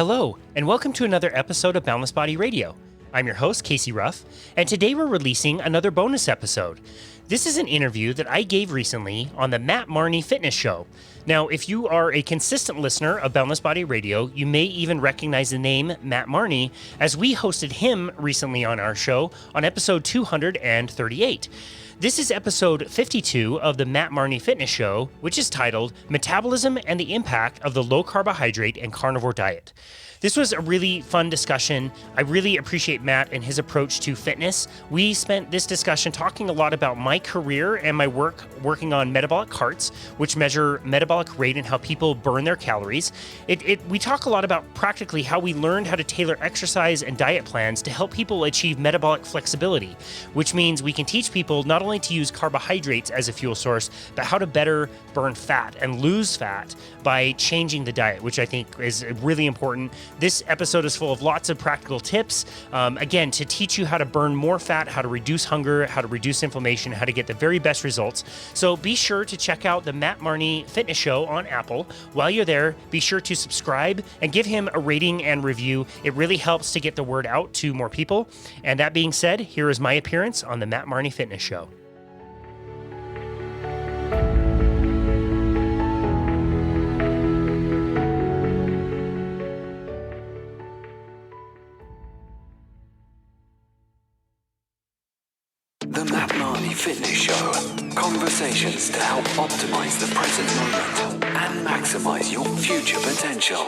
Hello, and welcome to another episode of Boundless Body Radio. I'm your host, Casey Ruff, and today we're releasing another bonus episode. This is an interview that I gave recently on the Matt Marney Fitness Show. Now, if you are a consistent listener of Boundless Body Radio, you may even recognize the name Matt Marney, as we hosted him recently on our show on episode 238. This is episode 52 of the Matt Marney Fitness Show, which is titled Metabolism and the Impact of the Low Carbohydrate and Carnivore Diet. This was a really fun discussion. I really appreciate Matt and his approach to fitness. We spent this discussion talking a lot about my career and my working on Metabolic Carts, which measure metabolic rate and how people burn their calories. We talk a lot about practically how we learned how to tailor exercise and diet plans to help people achieve metabolic flexibility, which means we can teach people not only to use carbohydrates as a fuel source, but how to better burn fat and lose fat by changing the diet, which I think is really important. This episode is full of lots of practical tips, again, to teach you how to burn more fat, how to reduce hunger, how to reduce inflammation, how to get the very best results. So be sure to check out the Matt Marney Fitness Show on Apple. While you're there, be sure to subscribe and give him a rating and review. It really helps to get the word out to more people. And that being said, here is my appearance on the Matt Marney Fitness Show. The Matt Marney Fitness Show. Conversations to help optimize the present moment and maximize your future potential.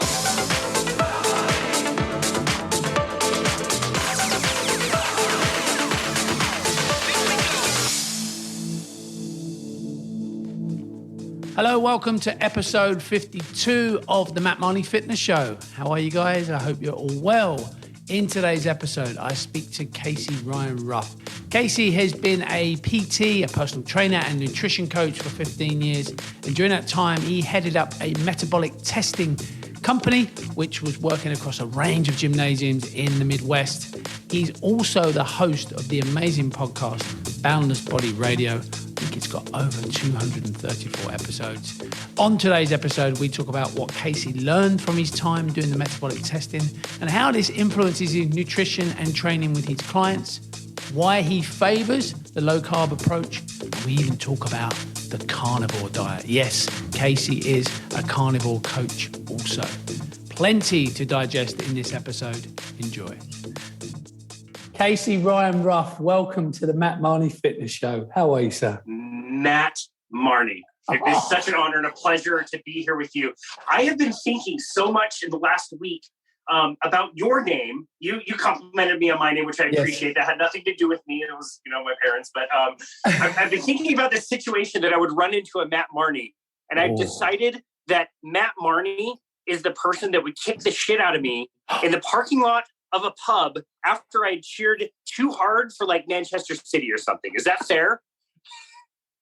Hello, welcome to episode 52 of the Matt Marney Fitness Show. How are you guys? I hope you're all well. In today's episode, I speak to Casey Ryan Ruff. Casey has been a PT, a personal trainer and nutrition coach for 15 years. And during that time, he headed up a metabolic testing company, which was working across a range of gymnasiums in the Midwest. He's also the host of the amazing podcast, Boundless Body Radio. I think it's got over 234 episodes. On today's episode, we talk about what Casey learned from his time doing the metabolic testing and how this influences his nutrition and training with his clients, why he favors the low-carb approach, and we even talk about the Carnivore Diet. Yes, Casey is a carnivore coach also. Plenty to digest in this episode. Enjoy. Casey Ryan Ruff, welcome to the Matt Marney Fitness Show. How are you, sir? Matt Marney. It is such an honor and a pleasure to be here with you. I have been thinking so much in the last week about your name. You complimented me on my name, which I appreciate. That had nothing to do with me. It was, my parents. But I've been thinking about this situation that I would run into a Matt Marney. And I've decided that Matt Marney is the person that would kick the shit out of me in the parking lot of a pub after I cheered too hard for like Manchester City or something. Is that fair?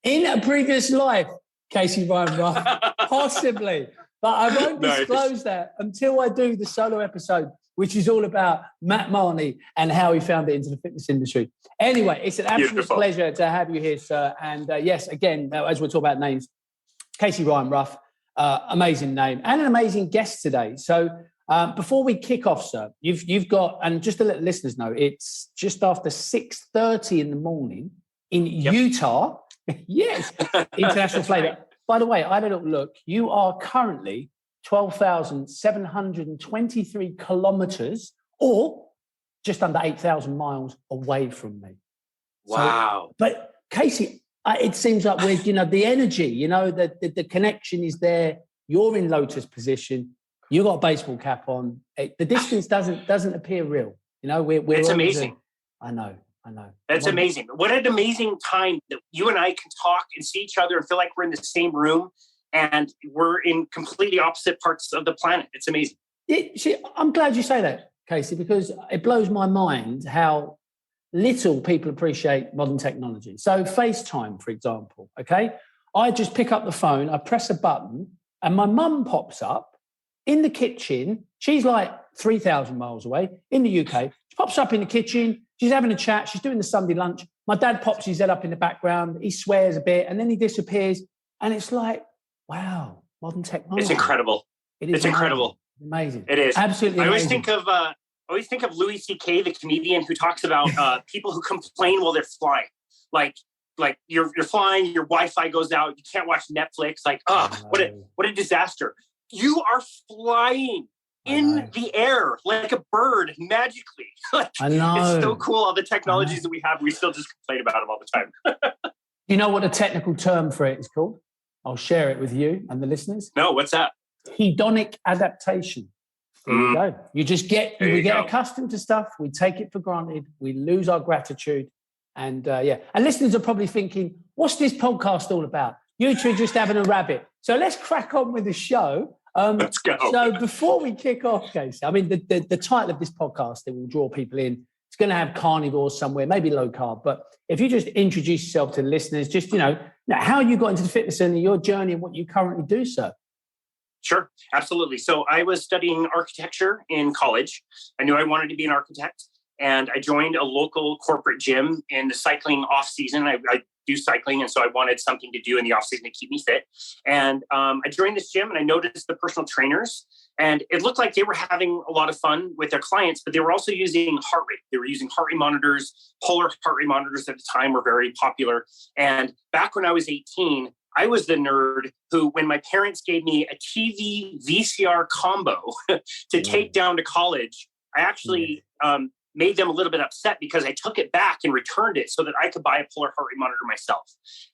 In a previous life, Casey Ryan Ruff, possibly. But I won't disclose that until I do the solo episode, which is all about Matt Marney and how he found it into the fitness industry. Anyway, it's an absolute pleasure to have you here, sir. And yes, again, as we're talking about names, Casey Ryan Ruff, amazing name and an amazing guest today. So before we kick off, sir, you've got, and just to let listeners know, it's just after 6:30 in the morning in Utah. Yes, international flavor. By the way, I had a little look. You are currently 12,723 kilometers, or just under 8,000 miles away from me. Wow. So, but Casey, it seems like we're, the energy, the connection is there. You're in lotus position. You got a baseball cap on. The distance doesn't appear real. It's amazing. I know. That's amazing. What an amazing time that you and I can talk and see each other and feel like we're in the same room and we're in completely opposite parts of the planet. It's amazing. I'm glad you say that, Casey, because it blows my mind how little people appreciate modern technology. So FaceTime, for example, okay? I just pick up the phone, I press a button, and my mum pops up in the kitchen. She's like 3,000 miles away in the UK. She pops up in the kitchen. She's having a chat. She's doing the Sunday lunch. My dad pops his head up in the background. He swears a bit, and then he disappears. And it's like, wow, modern technology. It's incredible. It is incredible. Amazing. It is. Absolutely I always amazing. think of Louis C.K., the comedian, who talks about people who complain while they're flying. Like you're flying, your Wi-Fi goes out, you can't watch Netflix. Like, what a disaster. You are flying in the air like a bird magically. I know. It's so cool, all the technologies that we have. We still just complain about them all the time. You know what the technical term for it is called? I'll share it with you and the listeners. No, what's that? Hedonic adaptation. There you go. We get go. accustomed to stuff. We take it for granted. We lose our gratitude. And and listeners are probably thinking, what's this podcast all about? You two are just having a rabbit. So let's crack on with the show. Let's go. So before we kick off, Casey, I mean, the title of this podcast, it will draw people in. It's going to have carnivores somewhere, maybe low carb. But if you just introduce yourself to the listeners, just, how you got into the fitness and your journey and what you currently do, sir. Sure, absolutely. So I was studying architecture in college. I knew I wanted to be an architect, and I joined a local corporate gym in the cycling off season. I do cycling, and so I wanted something to do in the off season to keep me fit. And I joined this gym, and I noticed the personal trainers, and it looked like they were having a lot of fun with their clients, but they were also using heart rate. They were using heart rate monitors. Polar heart rate monitors at the time were very popular. And back when I was 18, I was the nerd who, when my parents gave me a TV VCR combo to take down to college, I actually made them a little bit upset because I took it back and returned it so that I could buy a polar heart rate monitor myself.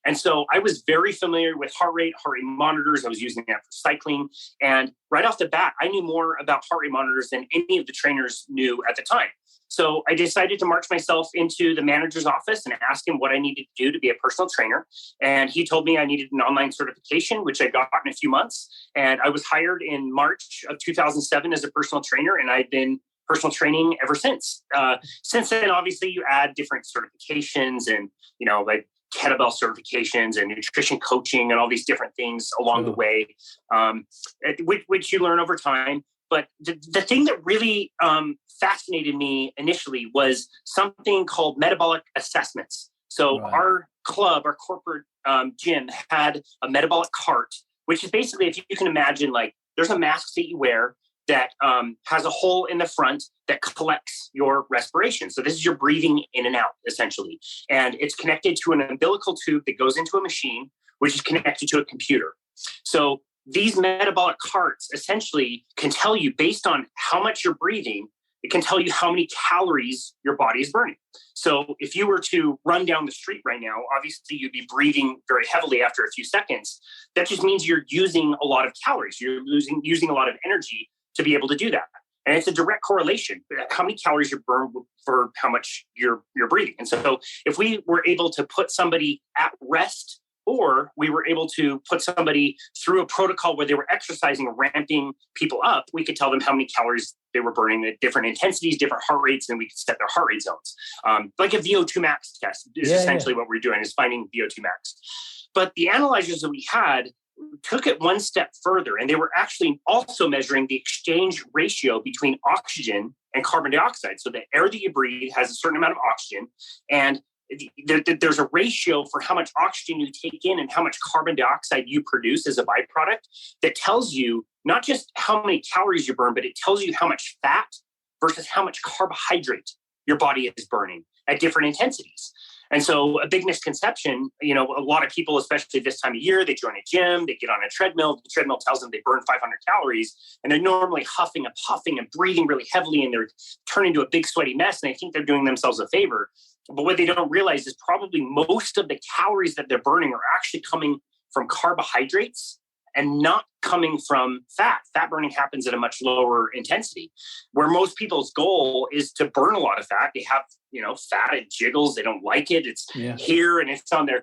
And so I was very familiar with heart rate monitors. I was using that for cycling. And right off the bat, I knew more about heart rate monitors than any of the trainers knew at the time. So I decided to march myself into the manager's office and ask him what I needed to do to be a personal trainer. And he told me I needed an online certification, which I got in a few months. And I was hired in March of 2007 as a personal trainer, and I've been personal training ever since. Since then, obviously, you add different certifications and, like kettlebell certifications and nutrition coaching and all these different things along the way, which you learn over time. But the thing that really fascinated me initially was something called metabolic assessments. So our club, our corporate gym had a metabolic cart, which is basically, if you can imagine, like there's a mask that you wear that has a hole in the front that collects your respiration. So this is your breathing in and out, essentially. And it's connected to an umbilical tube that goes into a machine, which is connected to a computer. So these metabolic carts essentially can tell you, based on how much you're breathing, it can tell you how many calories your body is burning. So if you were to run down the street right now, obviously you'd be breathing very heavily after a few seconds. That just means you're using a lot of calories. You're using a lot of energy to be able to do that. And it's a direct correlation. How many calories you burn for how much you're breathing. And so if we were able to put somebody at rest, or we were able to put somebody through a protocol where they were exercising, ramping people up, we could tell them how many calories they were burning at different intensities, different heart rates, and we could set their heart rate zones. Like a VO2 max test is essentially what we're doing, is finding VO2 max. But the analyzers that we had took it one step further, and they were actually also measuring the exchange ratio between oxygen and carbon dioxide. So the air that you breathe has a certain amount of oxygen, and there's a ratio for how much oxygen you take in and how much carbon dioxide you produce as a byproduct that tells you not just how many calories you burn, but it tells you how much fat versus how much carbohydrate your body is burning at different intensities. And so a big misconception, a lot of people, especially this time of year, they join a gym, they get on a treadmill. The treadmill tells them they burn 500 calories, and they're normally huffing and puffing and breathing really heavily, and they're turning into a big sweaty mess, and they think they're doing themselves a favor. But what they don't realize is probably most of the calories that they're burning are actually coming from carbohydrates and not coming from fat. Fat burning happens at a much lower intensity, where most people's goal is to burn a lot of fat. They have, fat, it jiggles. They don't like it. It's here and it's on their,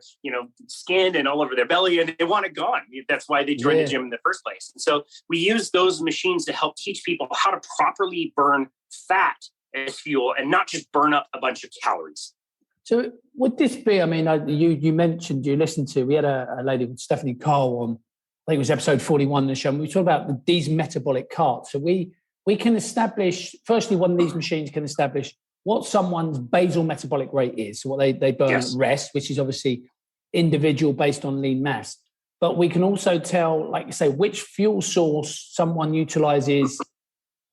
skin and all over their belly, and they want it gone. That's why they joined the gym in the first place. And so we use those machines to help teach people how to properly burn fat as fuel and not just burn up a bunch of calories. So would this be, you mentioned, you listened to, we had a lady called Stephanie Carl on, I think it was episode 41 of the show, and we talked about these metabolic carts. So we can establish, firstly, one of these machines can establish what someone's basal metabolic rate is, so what they burn at rest, which is obviously individual based on lean mass. But we can also tell, like you say, which fuel source someone utilizes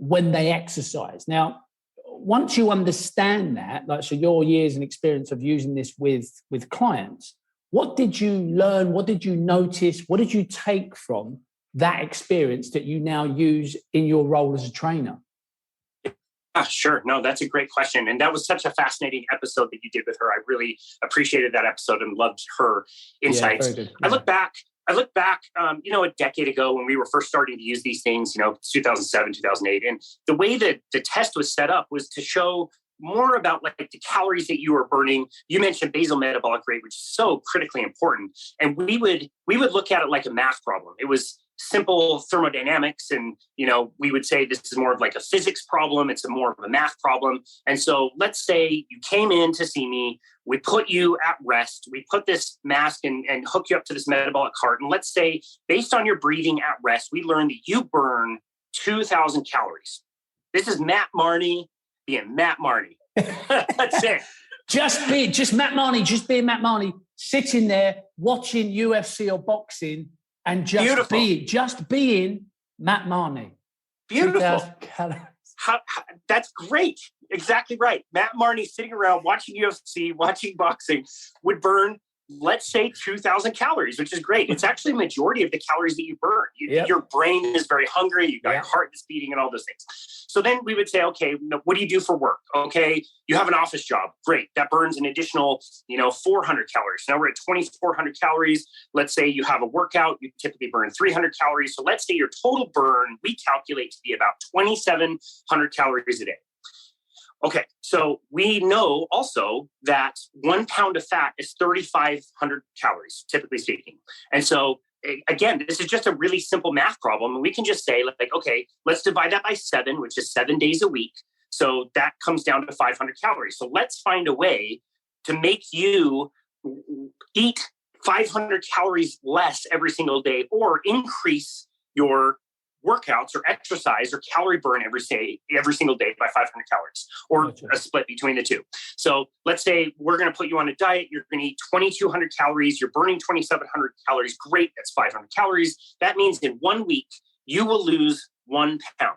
when they exercise. Now, once you understand that, like, so your years and experience of using this with clients, what did you learn? What did you notice? What did you take from that experience that you now use in your role as a trainer? Sure. No, that's a great question. And that was such a fascinating episode that you did with her. I really appreciated that episode and loved her insights. Yeah, very good. Yeah. I look back, a decade ago when we were first starting to use these things, 2007, 2008. And the way that the test was set up was to show more about like the calories that you were burning. You mentioned basal metabolic rate, which is so critically important. And we would look at it like a math problem. It was simple thermodynamics. And, we would say this is more of like a physics problem. It's more of a math problem. And so let's say you came in to see me, we put you at rest, we put this mask and hook you up to this metabolic cart. And let's say based on your breathing at rest, we learned that you burn 2,000 calories. This is Matt Marney being Matt Marney. That's it. Just being Matt Marney, sitting there watching UFC or boxing and just being Matt Marney. Beautiful. How, that's great. Exactly right. Matt Marney sitting around watching UFC, watching boxing would burn, let's say 2,000 calories, which is great. It's actually a majority of the calories that you burn. Your brain is very hungry. You got your heart is beating and all those things. So then we would say, okay, what do you do for work? Okay, you have an office job. Great. That burns an additional, 400 calories. Now we're at 2,400 calories. Let's say you have a workout. You typically burn 300 calories. So let's say your total burn, we calculate to be about 2,700 calories a day. Okay, so we know also that 1 pound of fat is 3,500 calories, typically speaking. And so, again, this is just a really simple math problem. And we can just say, okay, let's divide that by 7, which is 7 days a week. So that comes down to 500 calories. So let's find a way to make you eat 500 calories less every single day or increase your workouts or exercise or calorie burn every single day by 500 calories or a split between the two. So let's say we're going to put you on a diet. You're going to eat 2,200 calories. You're burning 2,700 calories. Great. That's 500 calories. That means in 1 week, you will lose 1 pound.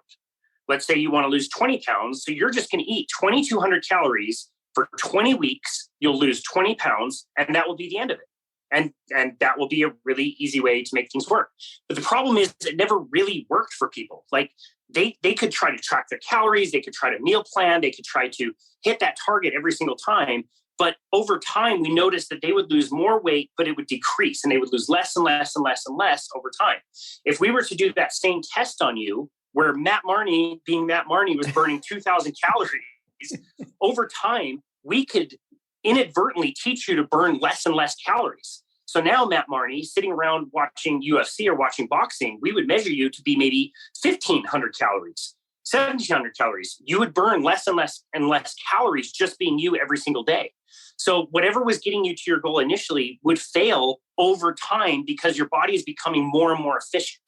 Let's say you want to lose 20 pounds. So you're just going to eat 2,200 calories for 20 weeks. You'll lose 20 pounds and that will be the end of it. And that will be a really easy way to make things work. But the problem is it never really worked for people. Like they could try to track their calories. They could try to meal plan. They could try to hit that target every single time. But over time, we noticed that they would lose more weight, but it would decrease and they would lose less and less and less and less over time. If we were to do that same test on you, where Matt Marney, being Matt Marney, was burning 2,000 calories, over time, we could inadvertently teach you to burn less and less calories. So now Matt Marney sitting around watching UFC or watching boxing, we would measure you to be maybe 1,500 calories, 1,700 calories. You would burn less and less and less calories just being you every single day. So whatever was getting you to your goal initially would fail over time because your body is becoming more and more efficient.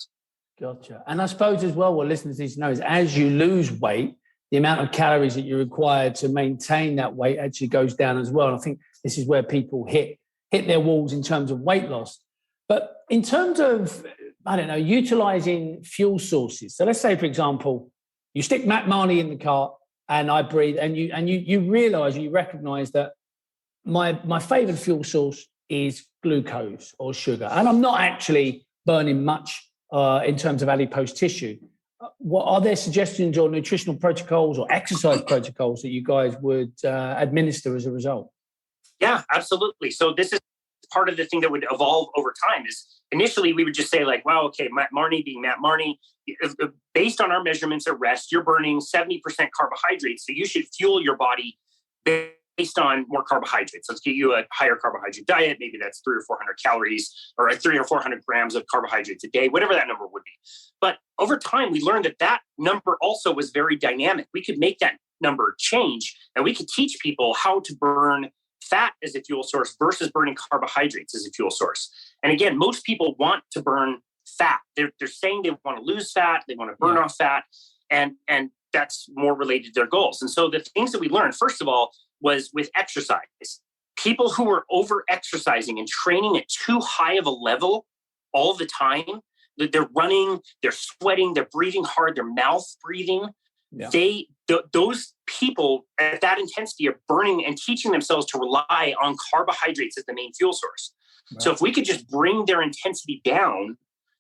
Gotcha. And I suppose as well, what listeners need to know is as you lose weight, the amount of calories that you require to maintain that weight actually goes down as well. And I think this is where people hit their walls in terms of weight loss. But in terms of, utilizing fuel sources. So let's say, for example, you stick Matt Marney in the cart and I breathe and you realize, you recognize that my favorite fuel source is glucose or sugar. And I'm not actually burning much in terms of adipose tissue. What are there suggestions or nutritional protocols or exercise protocols that you guys would administer as a result? Yeah, absolutely. So this is part of the thing that would evolve over time is initially we would just say like, wow, okay, Matt Marney being Matt Marney, based on our measurements at rest, you're burning 70% carbohydrates. So you should fuel your body based on more carbohydrates. Let's get you a higher carbohydrate diet. Maybe that's 300 or 400 calories or 300 or 400 grams of carbohydrates a day, whatever that number would be. But over time, we learned that number also was very dynamic. We could make that number change and we could teach people how to burn fat as a fuel source versus burning carbohydrates as a fuel source. And again, most people want to burn fat. They're saying they want to lose fat, they want to burn off fat, and that's more related to their goals. And so the things that we learned, first of all, was with exercise. People who were over-exercising and training at too high of a level all the time, they're running, they're sweating, they're breathing hard, they're mouth breathing. Yeah. Those people at that intensity are burning and teaching themselves to rely on carbohydrates as the main fuel source. Right. So if we could just bring their intensity down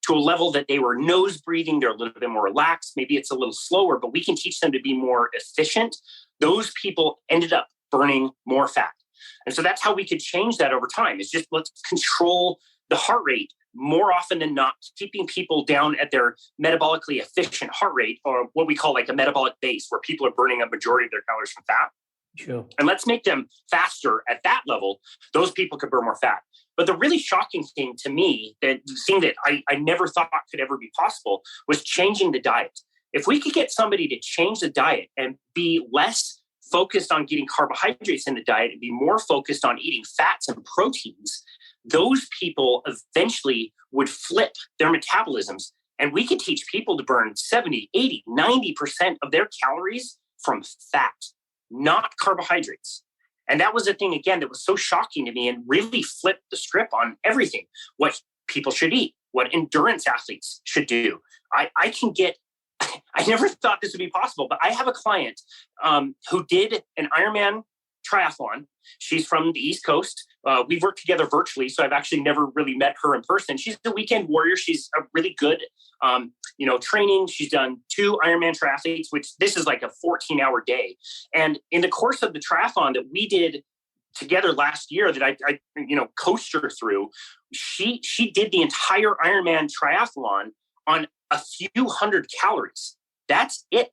to a level that they were nose breathing, they're a little bit more relaxed, maybe it's a little slower, but we can teach them to be more efficient. Those people ended up burning more fat. And so that's how we could change that over time. It's just, let's control the heart rate more often than not, keeping people down at their metabolically efficient heart rate, or what we call like a metabolic base, where people are burning a majority of their calories from fat. Sure. And let's make them faster at that level. Those people could burn more fat. But the really shocking thing to me, the thing that I never thought could ever be possible, was changing the diet. If we could get somebody to change the diet and be less focused on getting carbohydrates in the diet and be more focused on eating fats and proteins, those people eventually would flip their metabolisms. And we could teach people to burn 70, 80, 90% of their calories from fat, not carbohydrates. And that was a thing, again, that was so shocking to me and really flipped the script on everything, what people should eat, what endurance athletes should do. I never thought this would be possible, but I have a client who did an Ironman triathlon. She's from the East Coast. We've worked together virtually, so I've actually never really met her in person. She's a weekend warrior. She's a really good, training. She's done 2 Ironman triathletes, which this is like a 14-hour day. And in the course of the triathlon that we did together last year, that I coached her through, she did the entire Ironman triathlon on a few hundred calories. That's it.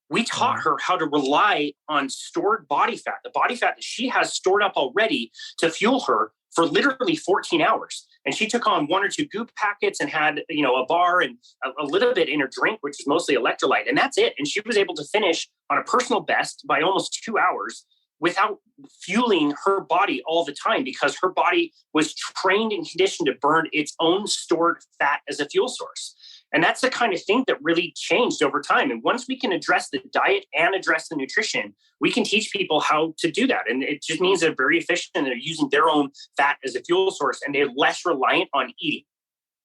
We taught her how to rely on stored body fat, the body fat that she has stored up already, to fuel her for literally 14 hours. And she took on 1 or 2 goop packets and had, a bar and a little bit in her drink, which is mostly electrolyte. And that's it. And she was able to finish on a personal best by almost 2 hours without fueling her body all the time, because her body was trained and conditioned to burn its own stored fat as a fuel source. And that's the kind of thing that really changed over time. And once we can address the diet and address the nutrition, we can teach people how to do that. And it just means they're very efficient and they're using their own fat as a fuel source, and they're less reliant on eating.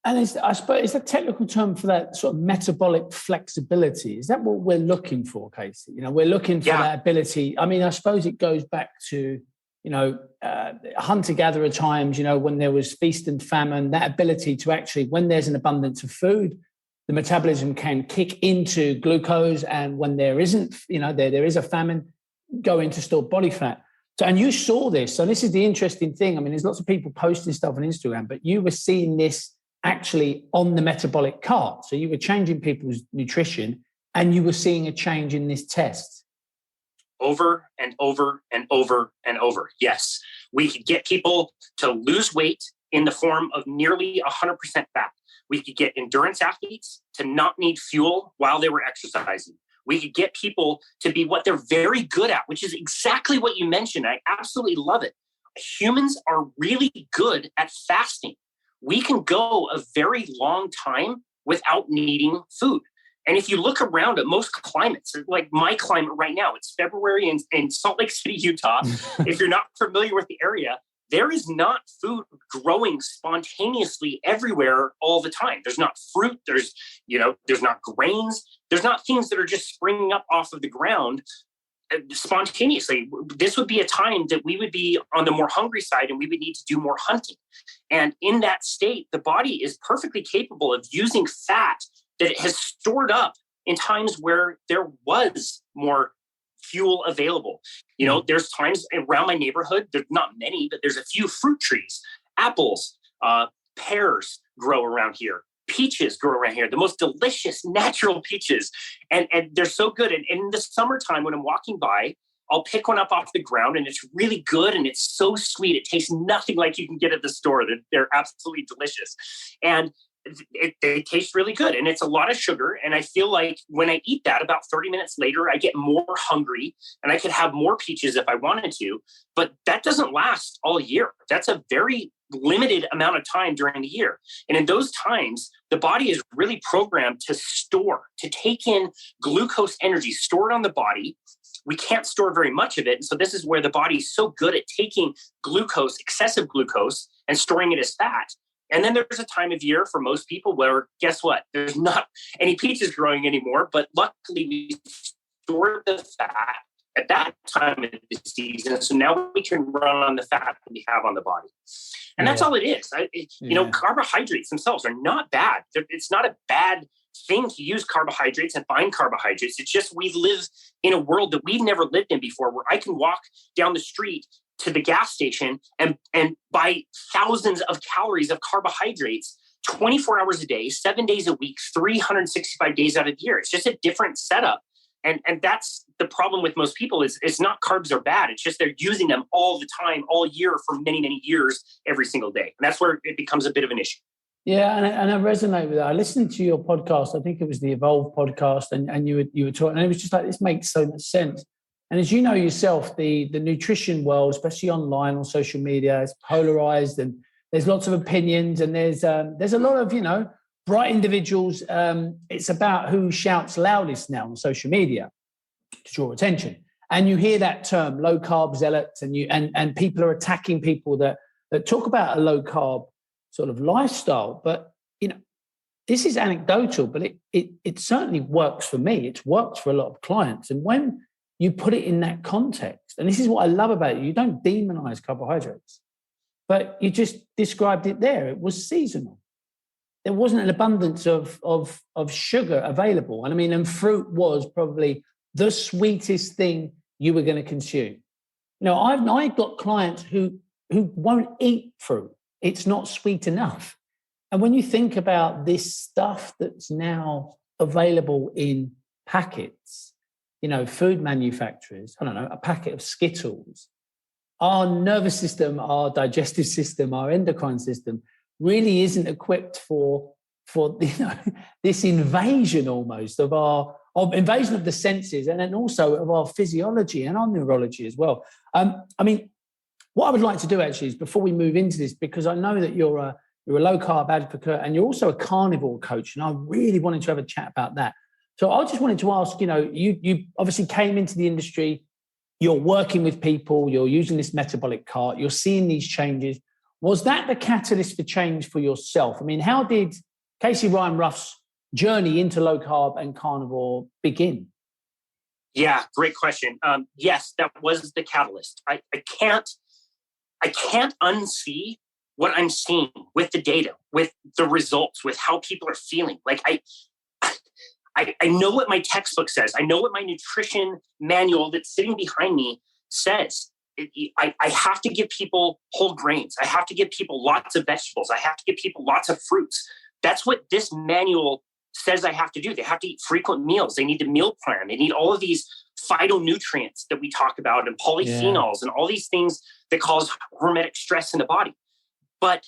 And I suppose it's a technical term for that sort of metabolic flexibility. Is that what we're looking for, Casey? We're looking for that ability. I mean, I suppose it goes back to, hunter-gatherer times, when there was feast and famine, that ability to actually, when there's an abundance of food, the metabolism can kick into glucose. And when there isn't, there is a famine, go into stored body fat. So, and you saw this. So this is the interesting thing. I mean, there's lots of people posting stuff on Instagram, but you were seeing this actually on the metabolic cart. So you were changing people's nutrition and you were seeing a change in this test. Over and over and over and over. Yes. We could get people to lose weight in the form of nearly 100% fat. We could get endurance athletes to not need fuel while they were exercising. We could get people to be what they're very good at, which is exactly what you mentioned. I absolutely love it. Humans are really good at fasting. We can go a very long time without needing food. And if you look around at most climates, like my climate right now, it's February in Salt Lake City, Utah. If you're not familiar with the area, there is not food growing spontaneously everywhere all the time. There's not fruit. There's not grains. There's not things that are just springing up off of the ground spontaneously. This would be a time that we would be on the more hungry side and we would need to do more hunting. And in that state, the body is perfectly capable of using fat that it has stored up in times where there was more fuel available. There's times around my neighborhood, there's not many, but there's a few fruit trees, apples, pears grow around here. Peaches grow around here, the most delicious natural peaches. And they're so good. And in the summertime, when I'm walking by, I'll pick one up off the ground and it's really good. And it's so sweet. It tastes nothing like you can get at the store. They're absolutely delicious. And they taste really good. And it's a lot of sugar. And I feel like when I eat that, about 30 minutes later, I get more hungry and I could have more peaches if I wanted to. But that doesn't last all year. That's a very limited amount of time during the year. And in those times, the body is really programmed to take in glucose energy stored on the body. We can't store very much of it. And so this is where the body is so good at taking glucose, excessive glucose, and storing it as fat. And then there's a time of year for most people where, guess what? There's not any peaches growing anymore, but luckily we stored the fat at that time of the season. So now we can run on the fat that we have on the body. And that's all it is. You know, carbohydrates themselves are not bad. It's not a bad thing to use carbohydrates and find carbohydrates. It's just we live in a world that we've never lived in before, where I can walk down the street to the gas station and buy thousands of calories of carbohydrates 24 hours a day, 7 days a week, 365 days out of the year. It's just a different setup. And that's the problem with most people is it's not carbs are bad. It's just they're using them all the time, all year for many, many years, every single day. And that's where it becomes a bit of an issue. Yeah, and I resonate with that. I listened to your podcast. I think it was the Evolve podcast, and you were talking, and it was just like, this makes so much sense. And as you know yourself, the nutrition world, especially online on social media, is polarized, and there's lots of opinions, and there's a lot of, you know, bright individuals. It's about who shouts loudest now on social media to draw attention. And you hear that term, low carb zealots, and people are attacking people that talk about a low carb sort of lifestyle. But, you know, this is anecdotal, but it certainly works for me. It's worked for a lot of clients. And when you put it in that context, and this is what I love about it, you don't demonize carbohydrates, but you just described it there. It was seasonal. There wasn't an abundance of sugar available. And I mean, and fruit was probably the sweetest thing you were going to consume. You know, I've got clients who won't eat fruit. It's not sweet enough. And when you think about this stuff that's now available in packets, you know, food manufacturers, I don't know, a packet of Skittles, our nervous system, our digestive system, our endocrine system really isn't equipped for you know, this invasion almost of invasion of the senses, and then also of our physiology and our neurology as well. I mean, what I would like to do actually is, before we move into this, because I know that you're a low carb advocate and you're also a carnivore coach, and I really wanted to have a chat about that. So I just wanted to ask, you know, you obviously came into the industry, you're working with people, you're using this metabolic cart, you're seeing these changes. Was that the catalyst for change for yourself? I mean, how did Casey Ryan Ruff's journey into low carb and carnivore begin? Yeah, great question. Yes, that was the catalyst. I can't unsee what I'm seeing with the data, with the results, with how people are feeling. Like I know what my textbook says. I know what my nutrition manual that's sitting behind me says. I have to give people whole grains. I have to give people lots of vegetables. I have to give people lots of fruits. That's what this manual says I have to do. They have to eat frequent meals. They need to meal plan. They need all of these phytonutrients that we talk about, and polyphenols, and all these things that cause hormetic stress in the body. But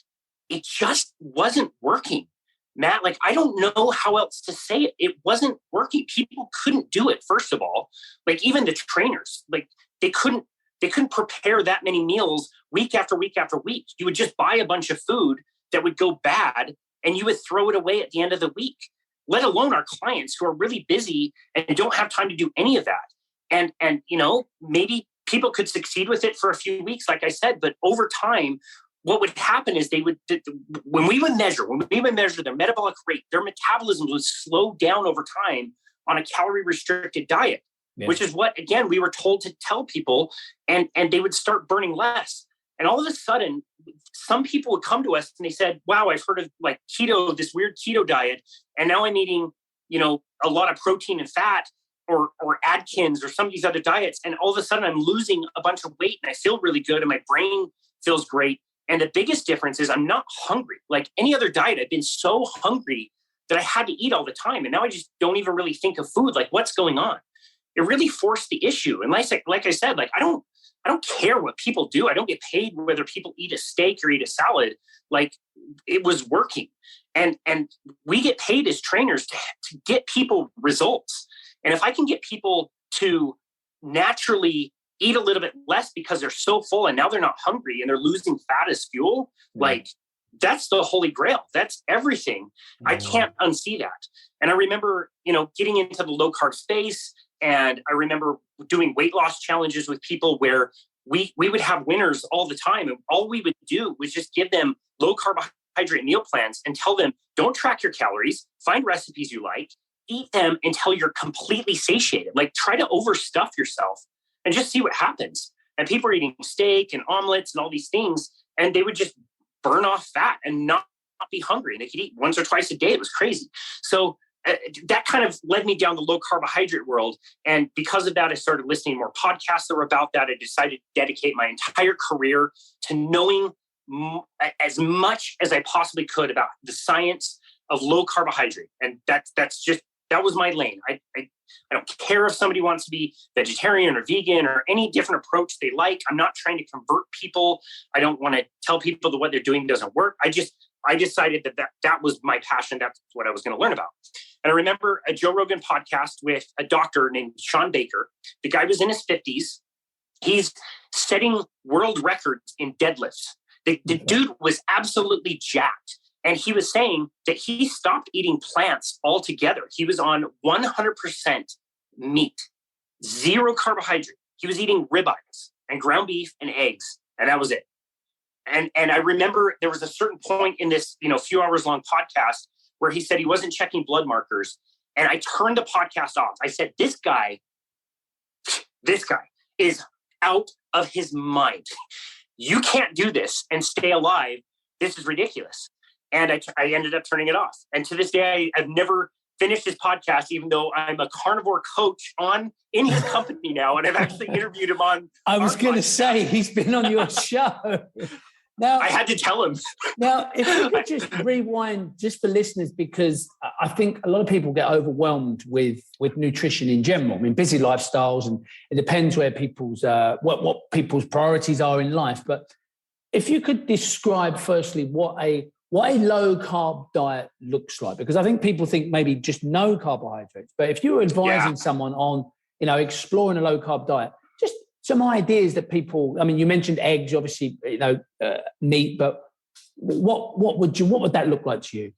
it just wasn't working, Matt. Like, I don't know how else to say it. It wasn't working. People couldn't do it, first of all. Like, even the trainers, like, they couldn't prepare that many meals week after week after week. You would just buy a bunch of food that would go bad, and you would throw it away at the end of the week, let alone our clients who are really busy and don't have time to do any of that. And you know, maybe people could succeed with it for a few weeks, like I said, but over time, what would happen is when we would measure their metabolic rate, their metabolism would slow down over time on a calorie restricted diet, which is what, again, we were told to tell people, and they would start burning less. And all of a sudden, some people would come to us and they said, wow, I've heard of like keto, this weird keto diet, and now I'm eating, you know, a lot of protein and fat, or Atkins or some of these other diets. And all of a sudden I'm losing a bunch of weight and I feel really good and my brain feels great. And the biggest difference is I'm not hungry. Like any other diet, I've been so hungry that I had to eat all the time. And now I just don't even really think of food. Like, what's going on? It really forced the issue. And like I said, like, I don't care what people do. I don't get paid whether people eat a steak or eat a salad. Like, it was working. And we get paid as trainers to get people results. And if I can get people to naturally eat a little bit less because they're so full and now they're not hungry and they're losing fat as fuel, like, that's the holy grail. That's everything. I can't unsee that. And I remember, you know, getting into the low carb space, and I remember doing weight loss challenges with people where we would have winners all the time. And all we would do was just give them low carbohydrate carbohydrate meal plans and tell them, don't track your calories, find recipes you like, eat them until you're completely satiated. Like try to overstuff yourself and just see what happens. And people are eating steak and omelets and all these things, and they would just burn off fat and not be hungry. They could eat once or twice a day. It was crazy. So that kind of led me down the low carbohydrate world. And because of that, I started listening to more podcasts that were about that. I decided to dedicate my entire career to knowing as much as I possibly could about the science of low carbohydrate. And that was my lane. I don't care if somebody wants to be vegetarian or vegan or any different approach they like. I'm not trying to convert people. I don't want to tell people that what they're doing doesn't work. I decided that was my passion. That's what I was going to learn about. And I remember a Joe Rogan podcast with a doctor named Sean Baker. The guy was in his 50s. He's setting world records in deadlifts. The dude was absolutely jacked. And he was saying that he stopped eating plants altogether. He was on 100% meat, zero carbohydrate. He was eating ribeyes and ground beef and eggs, and that was it. And I remember there was a certain point in this, few hours long podcast where he said he wasn't checking blood markers. And I turned the podcast off. I said, this guy is out of his mind. You can't do this and stay alive. This is ridiculous. And I ended up turning it off. And to this day, I've never finished his podcast, even though I'm a carnivore coach in his company now. And I've actually interviewed him on. I was going to say, he's been on your show. Now, I had to tell him. Now, if we could just rewind just for listeners, because I think a lot of people get overwhelmed with nutrition in general. I mean, busy lifestyles, and it depends where people's what people's priorities are in life. But if you could describe firstly what a low carb diet looks like, because I think people think maybe just no carbohydrates. But if you were advising someone on, exploring a low carb diet, just some ideas that people, I mean, you mentioned eggs, obviously, meat, but what would that look like to you?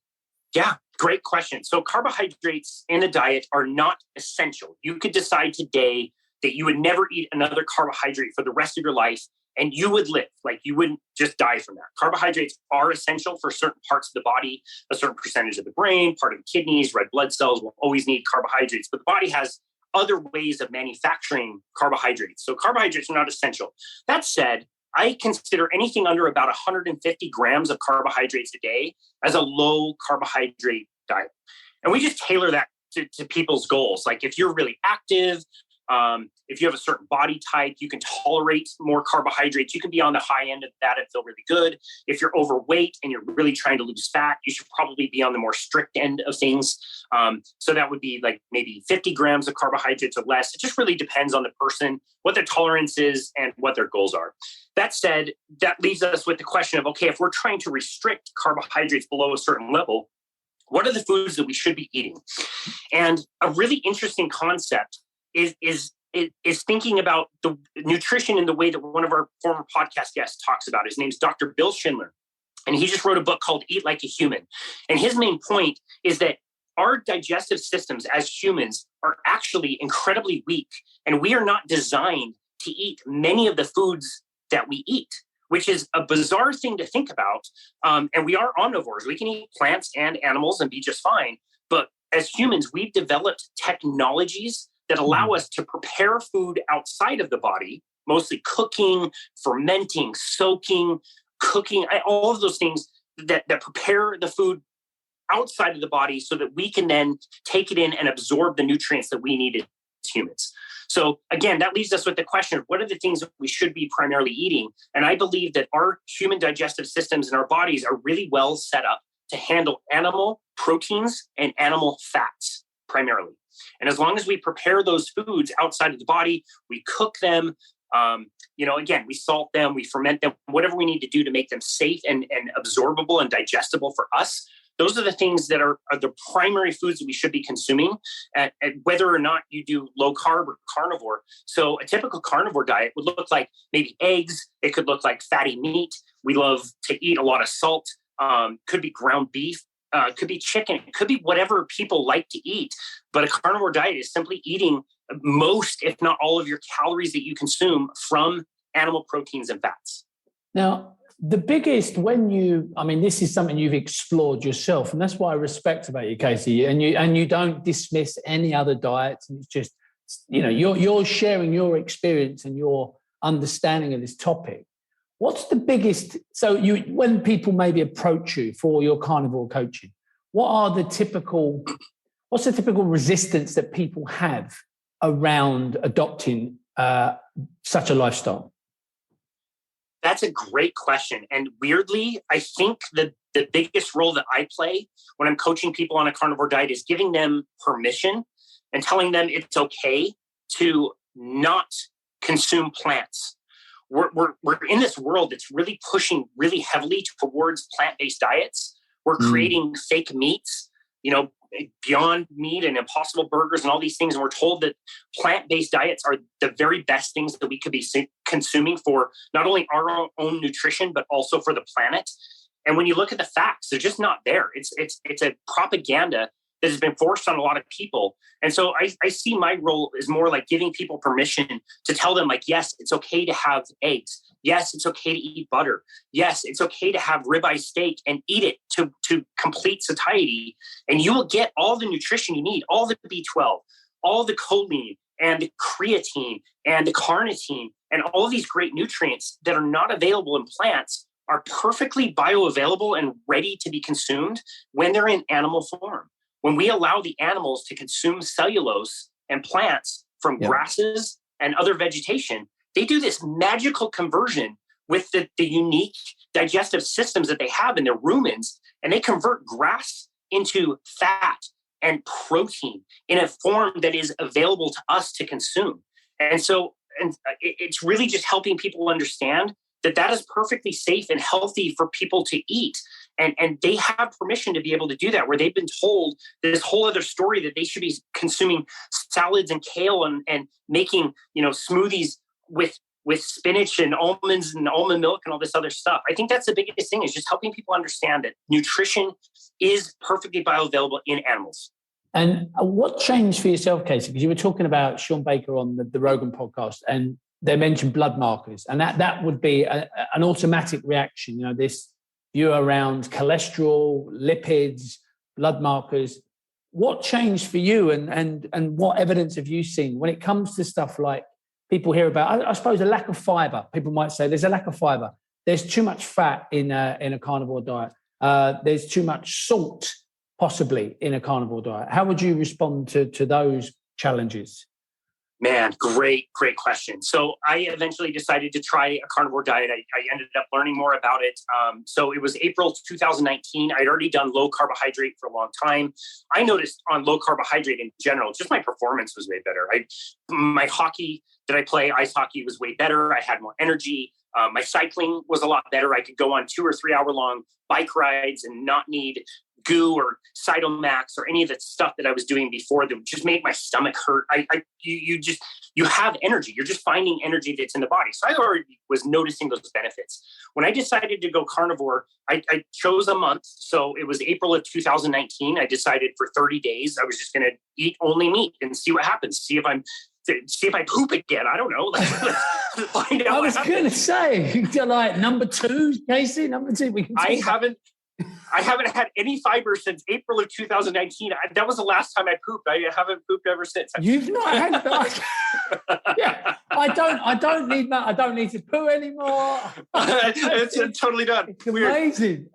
Yeah, great question. So carbohydrates in a diet are not essential. You could decide today that you would never eat another carbohydrate for the rest of your life, and you would live. Like, you wouldn't just die from that. Carbohydrates are essential for certain parts of the body, a certain percentage of the brain, part of the kidneys, red blood cells will always need carbohydrates, but the body has other ways of manufacturing carbohydrates. So carbohydrates are not essential. That said, I consider anything under about 150 grams of carbohydrates a day as a low carbohydrate diet. And we just tailor that to people's goals. Like if you're really active, if you have a certain body type, you can tolerate more carbohydrates. You can be on the high end of that and feel really good. If you're overweight and you're really trying to lose fat, you should probably be on the more strict end of things. So that would be like maybe 50 grams of carbohydrates or less. It just really depends on the person, what their tolerance is and what their goals are. That said, that leaves us with the question of, okay, if we're trying to restrict carbohydrates below a certain level, what are the foods that we should be eating? And a really interesting concept is thinking about the nutrition in the way that one of our former podcast guests talks about. His name's Dr. Bill Schindler. And he just wrote a book called Eat Like a Human. And his main point is that our digestive systems as humans are actually incredibly weak. And we are not designed to eat many of the foods that we eat, which is a bizarre thing to think about. And we are omnivores. We can eat plants and animals and be just fine. But as humans, we've developed technologies that allow us to prepare food outside of the body, mostly cooking, fermenting, soaking, cooking, all of those things that prepare the food outside of the body so that we can then take it in and absorb the nutrients that we need as humans. So again, that leaves us with the question of what are the things that we should be primarily eating? And I believe that our human digestive systems and our bodies are really well set up to handle animal proteins and animal fats primarily. And as long as we prepare those foods outside of the body, we cook them, again, we salt them, we ferment them, whatever we need to do to make them safe and absorbable and digestible for us. Those are the things that are the primary foods that we should be consuming, and whether or not you do low carb or carnivore. So a typical carnivore diet would look like maybe eggs. It could look like fatty meat. We love to eat a lot of salt. Could be ground beef. Could be chicken. It could be whatever people like to eat. But a carnivore diet is simply eating most, if not all of your calories that you consume from animal proteins and fats. Now, the biggest, this is something you've explored yourself, and that's what I respect about you, Casey. And you don't dismiss any other diets, and it's just, you're sharing your experience and your understanding of this topic. What's the biggest? So when people maybe approach you for your carnivore coaching, what's the typical resistance that people have around adopting such a lifestyle? That's a great question. And weirdly, I think the biggest role that I play when I'm coaching people on a carnivore diet is giving them permission and telling them it's okay to not consume plants. We're in this world that's really pushing really heavily towards plant-based diets. We're creating fake meats, Beyond Meat and Impossible Burgers and all these things. And we're told that plant-based diets are the very best things that we could be consuming for not only our own nutrition, but also for the planet. And when you look at the facts, they're just not there. It's a propaganda that has been forced on a lot of people. And so I see my role as more like giving people permission to tell them, like, yes, it's okay to have eggs. Yes, it's okay to eat butter. Yes, it's okay to have ribeye steak and eat it to complete satiety. And you will get all the nutrition you need, all the B12, all the choline and the creatine and the carnitine and all of these great nutrients that are not available in plants are perfectly bioavailable and ready to be consumed when they're in animal form. When we allow the animals to consume cellulose and plants from grasses and other vegetation, they do this magical conversion with the unique digestive systems that they have in their rumens, and they convert grass into fat and protein in a form that is available to us to consume. And so it's really just helping people understand that is perfectly safe and healthy for people to eat. And they have permission to be able to do that, where they've been told this whole other story that they should be consuming salads and kale and making, smoothies with spinach and almonds and almond milk and all this other stuff. I think that's the biggest thing, is just helping people understand that nutrition is perfectly bioavailable in animals. And what changed for yourself, Casey? Because you were talking about Sean Baker on the Rogan podcast, and they mentioned blood markers, and that would be an automatic reaction. This view around cholesterol, lipids, blood markers. What changed for you, and what evidence have you seen when it comes to stuff like people hear about? I suppose a lack of fiber. People might say there's a lack of fiber. There's too much fat in a carnivore diet. There's too much salt, possibly, in a carnivore diet. How would you respond to those challenges? Man, great question. So I eventually decided to try a carnivore diet. I ended up learning more about it. So it was April 2019. I'd already done low carbohydrate for a long time. I noticed on low carbohydrate in general, just my performance was way better. My hockey that I play, ice hockey, was way better. I had more energy. My cycling was a lot better. I could go on 2 or 3 hour long bike rides and not need goo or Cytomax or any of that stuff that I was doing before that would just make my stomach hurt. You have energy. You're just finding energy that's in the body. So I already was noticing those benefits. When I decided to go carnivore, I chose a month. So it was April of 2019. I decided for 30 days, I was just going to eat only meat and see what happens. See if I poop again. I don't know. Let's find out. I was going to say, like number 2, Casey, number 2. I haven't had any fiber since April of 2019. That was the last time I pooped. I haven't pooped ever since. You've not had that? Yeah, I don't need to poo anymore. It's totally done. It's amazing.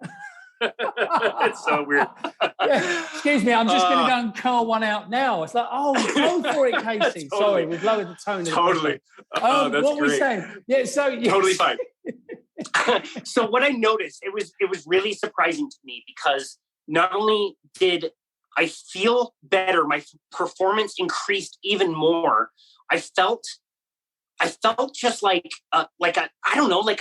It's so weird. Yeah. Excuse me, I'm just going to go and curl one out now. It's like, go for it, Casey. Totally. Sorry, we've lowered the tone. Totally. That's what we're saying. Yeah, so yes. Totally fine. So what I noticed, it was really surprising to me, because not only did I feel better, my performance increased even more. I felt just like a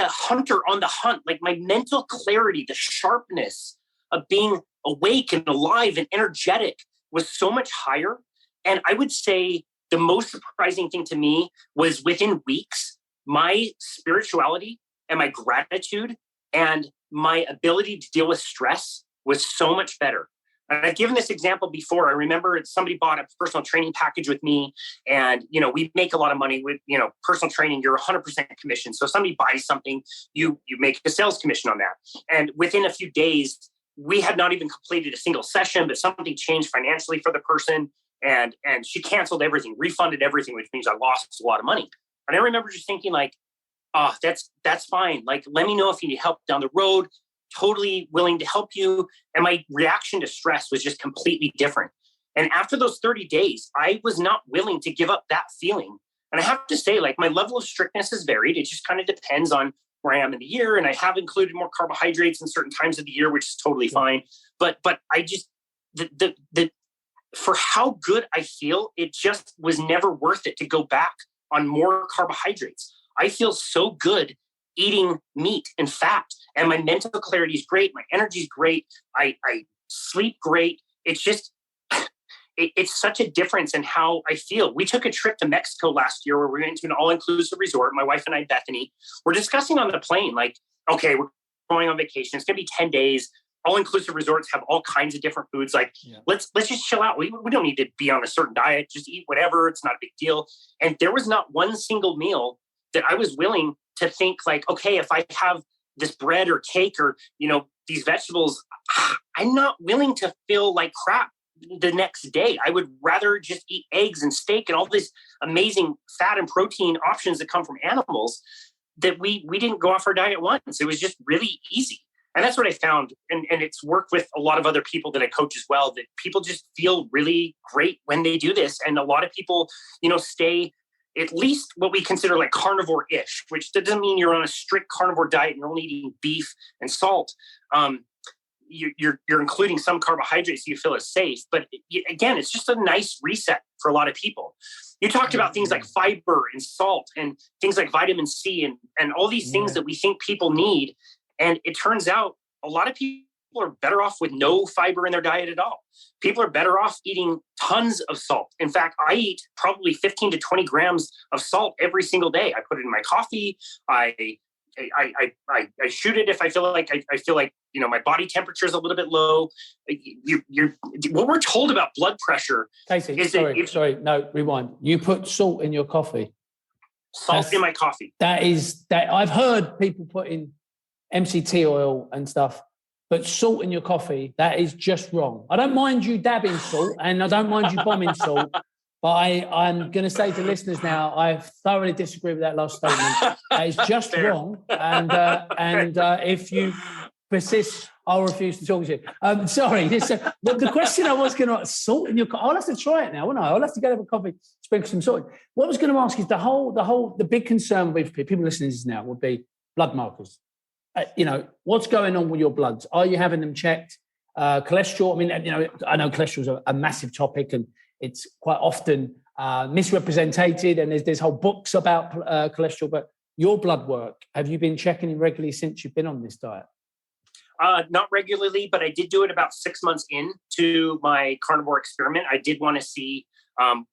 hunter on the hunt. Like my mental clarity, the sharpness of being awake and alive and energetic was so much higher. And I would say the most surprising thing to me was within weeks, my spirituality and my gratitude and my ability to deal with stress was so much better. And I've given this example before. I remember somebody bought a personal training package with me, and, we make a lot of money with, personal training. You're 100% commission. So if somebody buys something, you make a sales commission on that. And within a few days, we had not even completed a single session, but something changed financially for the person. And she canceled everything, refunded everything, which means I lost a lot of money. And I remember just thinking like, oh, that's fine. Like, let me know if you need help down the road. Totally willing to help you. And my reaction to stress was just completely different. And after those 30 days, I was not willing to give up that feeling. And I have to say, like, my level of strictness is varied. It just kind of depends on where I am in the year. And I have included more carbohydrates in certain times of the year, which is totally fine. But I just, for how good I feel, it just was never worth it to go back on more carbohydrates. I feel so good eating meat and fat, and my mental clarity is great. My energy is great. I sleep great. It's just, it's such a difference in how I feel. We took a trip to Mexico last year where we went to an all-inclusive resort. My wife and I, Bethany, we're discussing on the plane, like, okay, we're going on vacation. It's going to be 10 days. All-inclusive resorts have all kinds of different foods. Like, let's just chill out. We don't need to be on a certain diet. Just eat whatever. It's not a big deal. And there was not one single meal that I was willing to think like, okay, if I have this bread or cake or, these vegetables, I'm not willing to feel like crap the next day. I would rather just eat eggs and steak and all these amazing fat and protein options that come from animals that we didn't go off our diet once. It was just really easy. And that's what I found. And it's worked with a lot of other people that I coach as well, that people just feel really great when they do this. And a lot of people, stay at least what we consider like carnivore-ish, which doesn't mean you're on a strict carnivore diet and you're only eating beef and salt. You're including some carbohydrates so you feel is safe. But again, it's just a nice reset for a lot of people. You talked about things like fiber and salt and things like vitamin C and all these things that we think people need. And it turns out a lot of people are better off with no fiber in their diet at all. People are better off eating tons of salt. In fact, I eat probably 15 to 20 grams of salt every single day. I put it in my coffee. I shoot it if I feel like my body temperature is a little bit low. What we're told about blood pressure Casey, is rewind. You put salt in your coffee. Salt in my coffee. That I've heard people put in MCT oil and stuff, but salt in your coffee, that is just wrong. I don't mind you dabbing salt and I don't mind you bombing salt, but I'm going to say to listeners now, I thoroughly disagree with that last statement. That is just wrong. And if you persist, I'll refuse to talk to you. Sorry. The question I was going to ask, salt in your coffee, I'll have to try it now, won't I? I'll have to go have a coffee, sprinkle some salt. What I was going to ask is the big concern with people listening to this now would be blood markers. What's going on with your bloods? Are you having them checked? Cholesterol, I know cholesterol is a massive topic and it's quite often misrepresented, and there's whole books about cholesterol, but your blood work, have you been checking it regularly since you've been on this diet? Not regularly, but I did do it about 6 months into my carnivore experiment. I did want to see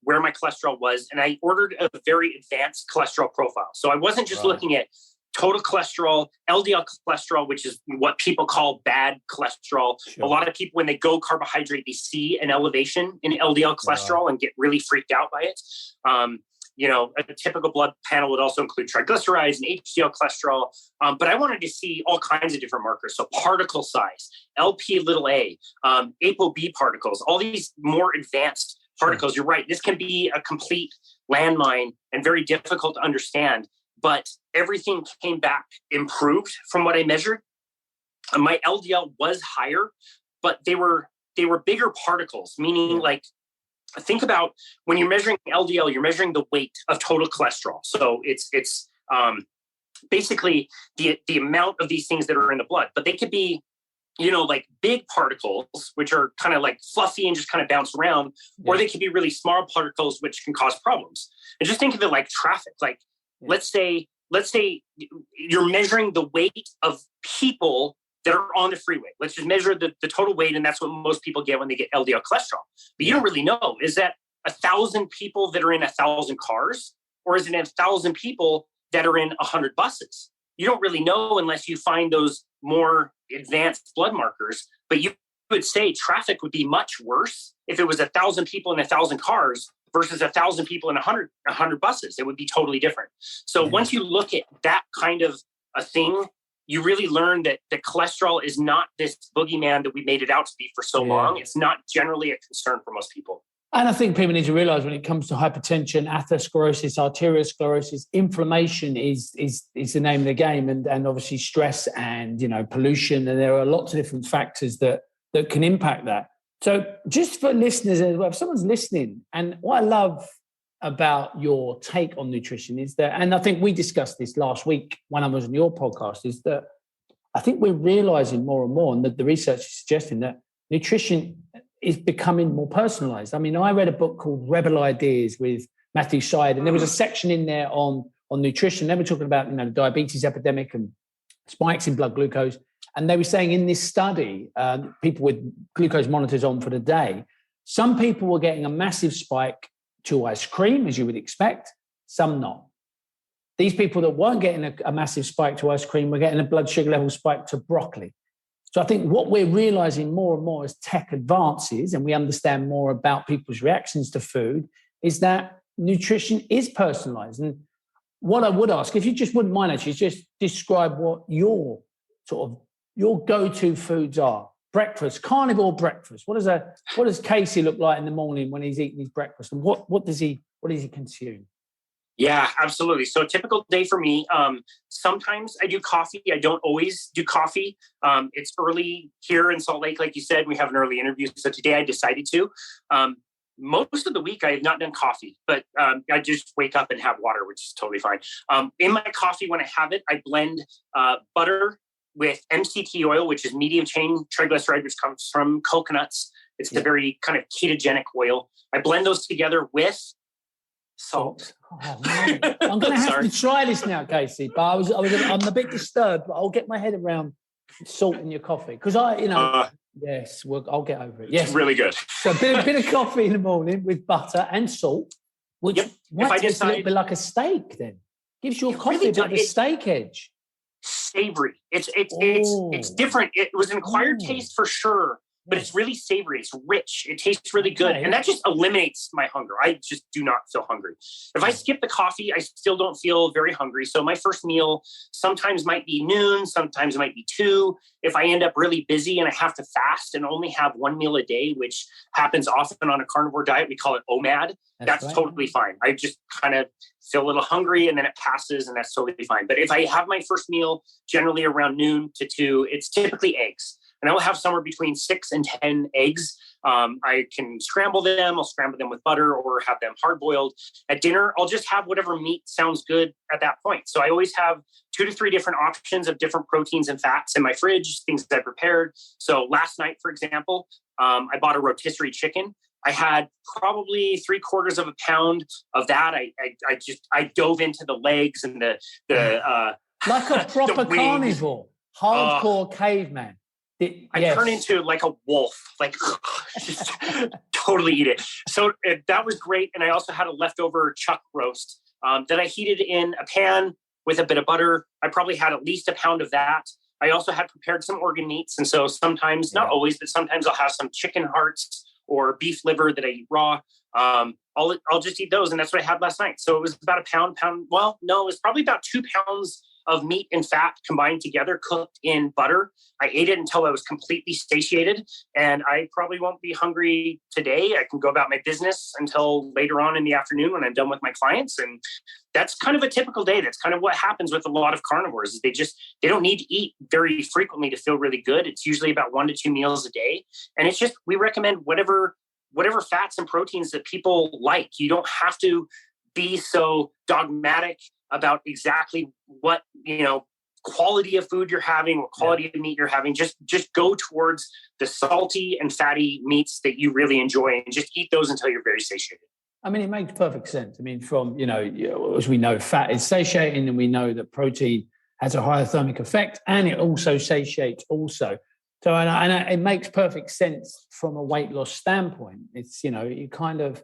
where my cholesterol was, and I ordered a very advanced cholesterol profile. So I wasn't just looking at total cholesterol, LDL cholesterol, which is what people call bad cholesterol. Sure. A lot of people, when they go carbohydrate, they see an elevation in LDL cholesterol and get really freaked out by it. A typical blood panel would also include triglycerides and HDL cholesterol. But I wanted to see all kinds of different markers. So particle size, LP(a), ApoB particles, all these more advanced particles. You're right. This can be a complete landmine and very difficult to understand. But everything came back improved from what I measured. My LDL was higher, but they were bigger particles, meaning like, think about when you're measuring LDL, you're measuring the weight of total cholesterol. So it's basically the amount of these things that are in the blood, but they could be, like big particles, which are kind of like fluffy and just kind of bounce around, or they could be really small particles, which can cause problems. And just think of it like traffic. Like, let's say you're measuring the weight of people that are on the freeway. Let's just measure the total weight, and that's what most people get when they get LDL cholesterol. But you don't really know, is that 1,000 people that are in 1,000 cars, or is it 1,000 people that are in 100 buses? You don't really know unless you find those more advanced blood markers, but you would say traffic would be much worse if it was 1,000 people in 1,000 cars versus 1,000 people in 100 buses. It would be totally different. So once you look at that kind of a thing, you really learn that the cholesterol is not this boogeyman that we made it out to be for so long. It's not generally a concern for most people. And I think people need to realize when it comes to hypertension, atherosclerosis, arteriosclerosis, inflammation is the name of the game, and obviously stress and, pollution. And there are lots of different factors that can impact that. So just for listeners as well, if someone's listening, and what I love about your take on nutrition is that, and I think we discussed this last week when I was on your podcast, is that I think we're realizing more and more, and that the research is suggesting that nutrition is becoming more personalized. I mean, I read a book called Rebel Ideas with Matthew Syed, and there was a section in there on nutrition. They were talking about, the diabetes epidemic and spikes in blood glucose. And they were saying in this study, people with glucose monitors on for the day, some people were getting a massive spike to ice cream, as you would expect, some not. These people that weren't getting a massive spike to ice cream were getting a blood sugar level spike to broccoli. So I think what we're realizing more and more as tech advances and we understand more about people's reactions to food is that nutrition is personalized. And what I would ask, if you just wouldn't mind actually, just describe what your go-to foods are. Breakfast, carnivore breakfast. What does Casey look like in the morning when he's eating his breakfast? And what does he consume? Yeah, absolutely. So a typical day for me, sometimes I do coffee. I don't always do coffee. It's early here in Salt Lake. Like you said, we have an early interview. So today I decided to. Most of the week I have not done coffee, but I just wake up and have water, which is totally fine. In my coffee, when I have it, I blend butter with MCT oil, which is medium chain triglyceride, which comes from coconuts. It's the very kind of ketogenic oil. I blend those together with salt. Oh, man. I'm going to have to try this now, Casey. But I'm a bit disturbed, but I'll get my head around salt in your coffee because yes, I'll get over it. Yes, it's really good. So a bit of coffee in the morning with butter and salt, which might taste a little bit like a steak. Then gives your coffee really a bit of a steak edge. Savory. It's different. It was an acquired taste for sure, but it's really savory. It's rich. It tastes really good. And that just eliminates my hunger. I just do not feel hungry. If I skip the coffee, I still don't feel very hungry. So my first meal sometimes might be noon, sometimes it might be 2. If I end up really busy and I have to fast and only have one meal a day, which happens often on a carnivore diet, we call it OMAD. That's right. Totally fine. I just kind of feel a little hungry and then it passes and that's totally fine. But if I have my first meal generally around noon to 2, it's typically eggs. And I will have somewhere between 6 and 10 eggs. I can scramble them. I'll scramble them with butter or have them hard boiled. At dinner, I'll just have whatever meat sounds good at that point. So I always have 2 to 3 different options of different proteins and fats in my fridge, things that I prepared. So last night, for example, I bought a rotisserie chicken. I had probably 3/4 of a pound of that. I dove into the legs and the like a proper carnivore, hardcore caveman. I turn into like a wolf, like just totally eat it. So that was great. And I also had a leftover chuck roast that I heated in a pan with a bit of butter. I probably had at least a pound of that. I also had prepared some organ meats. And so sometimes, not always, but sometimes I'll have some chicken hearts or beef liver that I eat raw. I'll just eat those. And that's what I had last night. So it was about a pound. Well, no, it was probably about 2 pounds of meat and fat combined together, cooked in butter. I ate it until I was completely satiated, and I probably won't be hungry today. I can go about my business until later on in the afternoon when I'm done with my clients. And that's kind of a typical day. That's kind of what happens with a lot of carnivores is they don't need to eat very frequently to feel really good. It's usually about 1 to 2 meals a day. And it's just, we recommend whatever fats and proteins that people like. You don't have to be so dogmatic about exactly what, quality of food you're having, what quality of meat you're having. Just go towards the salty and fatty meats that you really enjoy and just eat those until you're very satiated. I mean, it makes perfect sense. I mean, from, as we know, fat is satiating and we know that protein has a higher thermic effect and it also satiates also. So, and it makes perfect sense from a weight loss standpoint. It's, you kind of,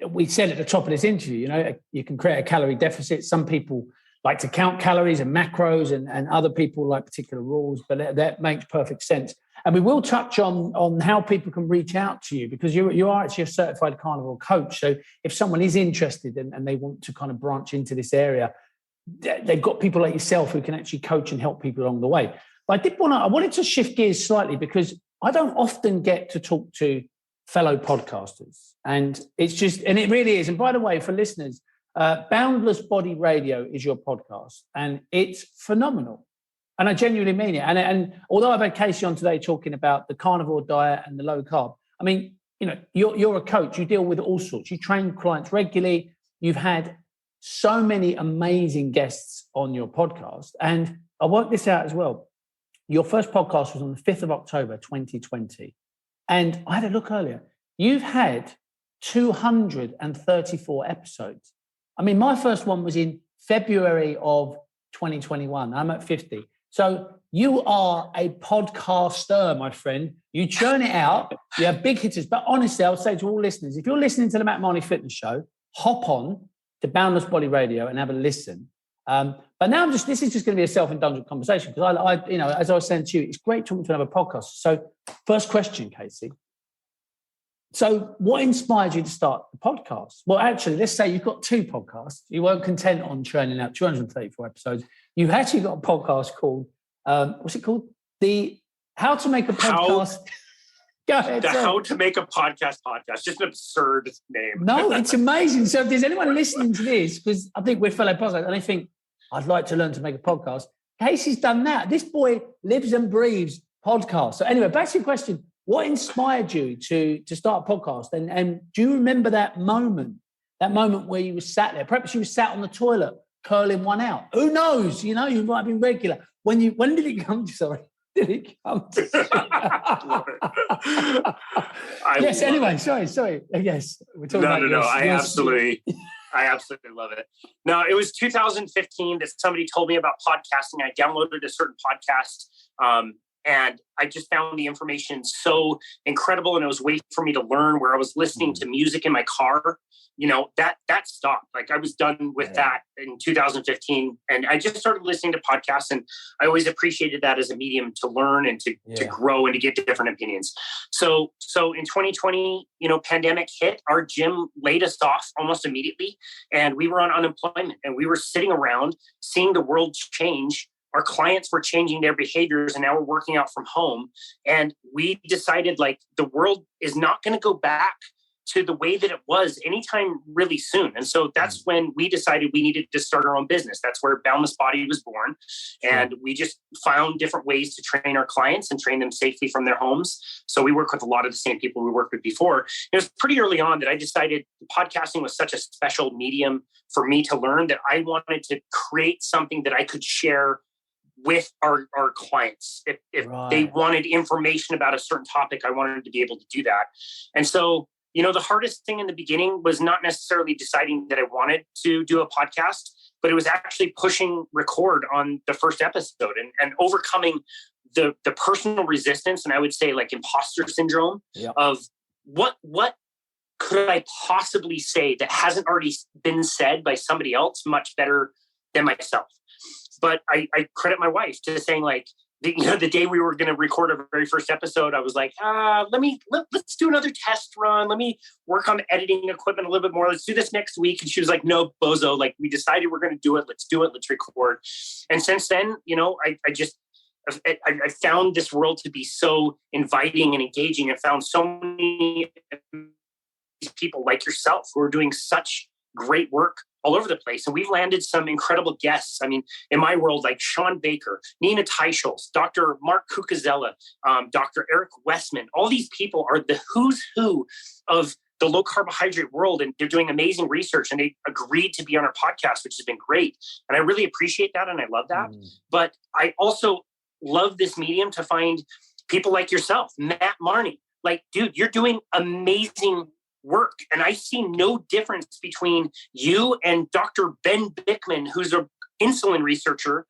we said at the top of this interview, you can create a calorie deficit. Some people like to count calories and macros, and other people like particular rules, but that makes perfect sense. And we will touch on how people can reach out to you, because you are actually a certified carnivore coach. So if someone is interested and they want to kind of branch into this area, they've got people like yourself who can actually coach and help people along the way. But I wanted to shift gears slightly, because I don't often get to talk to fellow podcasters. And it really is. And by the way, for listeners, Boundless Body Radio is your podcast, and it's phenomenal. And I genuinely mean it. And although I've had Casey on today talking about the carnivore diet and the low carb, I mean, you're a coach. You deal with all sorts. You train clients regularly. You've had so many amazing guests on your podcast. And I worked this out as well. Your first podcast was on the 5th of October, 2020. And I had a look earlier. You've had 234 episodes. I mean, my first one was in February of 2021. I'm at 50. So you are a podcaster, my friend. You churn it out. You have big hitters. But honestly, I would say to all listeners, if you're listening to the Matt Marney Fitness Show, hop on to Boundless Body Radio and have a listen. But now this is just going to be a self-indulgent conversation, because I as I was saying to you, it's great talking to another podcaster. So first question, Casey. So what inspired you to start the podcast? Well, actually, let's say you've got two podcasts. You weren't content on churning out 234 episodes. You've actually got a podcast called, what's it called? The How to Make a Podcast. Go ahead. How to Make a Podcast. Just an absurd name. No, it's amazing. So if there's anyone listening to this, because I think we're fellow podcasters, and they think, I'd like to learn to make a podcast. Casey's done that. This boy lives and breathes podcast. So anyway, back to your question. What inspired you to start a podcast? And do you remember that moment where you were sat there? Perhaps you were sat on the toilet, curling one out. Who knows? You might have been regular. When did it come to, sorry? Did it come to? Yes, anyway, sorry. Yes, we're talking about No. I absolutely love it. No, it was 2015 that somebody told me about podcasting. I downloaded a certain podcast, and I just found the information so incredible, and it was a way for me to learn, where I was listening to music in my car. That stopped. Like, I was done with that in 2015, and I just started listening to podcasts, and I always appreciated that as a medium to learn and to grow and to get different opinions. So in 2020, pandemic hit, our gym laid us off almost immediately, and we were on unemployment, and we were sitting around seeing the world change. Our clients were changing their behaviors, and now we're working out from home. And we decided, like, the world is not going to go back to the way that it was anytime really soon. And so that's when we decided we needed to start our own business. That's where Boundless Body was born. And we just found different ways to train our clients and train them safely from their homes. So we work with a lot of the same people we worked with before. It was pretty early on that I decided podcasting was such a special medium for me to learn, that I wanted to create something that I could share with our clients. If they wanted information about a certain topic, I wanted to be able to do that. And so, the hardest thing in the beginning was not necessarily deciding that I wanted to do a podcast, but it was actually pushing record on the first episode and overcoming the personal resistance. And I would say, like, imposter syndrome of what could I possibly say that hasn't already been said by somebody else much better than myself. But I credit my wife to saying, like, the day we were going to record our very first episode, I was like, let's do another test run. Let me work on the editing equipment a little bit more. Let's do this next week. And she was like, no, bozo, like, we decided we're going to do it. Let's do it. Let's record. And since then, I found this world to be so inviting and engaging, and found so many people like yourself who are doing such great work all over the place. And we've landed some incredible guests. I mean, in my world, like Sean Baker, Nina Teicholz, Dr. Mark Cucuzella, Dr. Eric Westman. All these people are the who's who of the low carbohydrate world, and they're doing amazing research, and they agreed to be on our podcast, which has been great. And I really appreciate that, and I love that. But I also love this medium to find people like yourself, Matt Marney. Like, dude, you're doing amazing work. And I see no difference between you and Dr. Ben Bickman, who's an insulin researcher,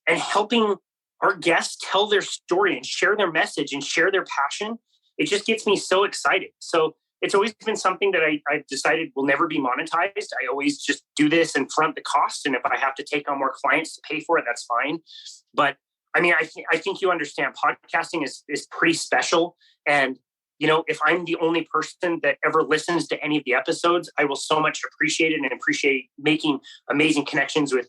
and helping our guests tell their story and share their message and share their passion. It just gets me so excited. So it's always been something that I've decided will never be monetized. I always just do this and front the cost. And if I have to take on more clients to pay for it, that's fine. But I mean, I think you understand podcasting is pretty special. And, you know, if I'm the only person that ever listens to any of the episodes, I will so much appreciate it and appreciate making amazing connections with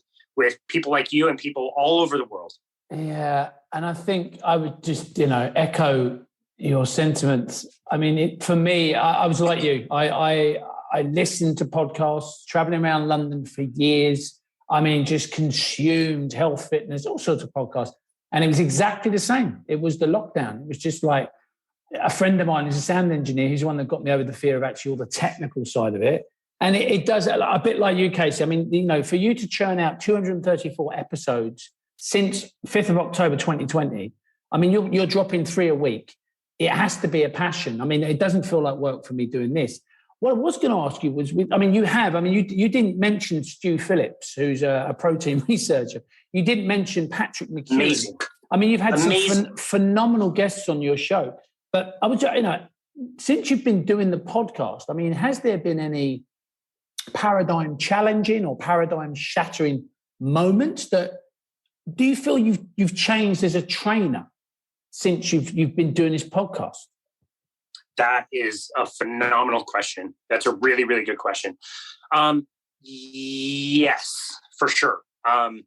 people like you and people all over the world. Yeah. And I think I would just, echo your sentiments. I mean, for me, I was like you. I listened to podcasts, traveling around London for years. I mean, just consumed health, fitness, all sorts of podcasts. And it was exactly the same. It was the lockdown. It was just like a friend of mine who's a sound engineer. He's the one that got me over the fear of actually all the technical side of it. And it does a bit like you, Casey. I mean, for you to churn out 234 episodes since 5th of October 2020, I mean, you're dropping 3 a week. It has to be a passion. I mean, it doesn't feel like work for me doing this. What I was going to ask you was, you didn't mention Stu Phillips, who's a protein researcher. You didn't mention Patrick McHugh. Amazing. I mean, you've had some phenomenal guests on your show. But I was, since you've been doing the podcast, I mean, has there been any paradigm challenging or paradigm shattering moments that do you feel you've changed as a trainer since you've been doing this podcast? That is a phenomenal question. That's a really, really good question. Yes, for sure. I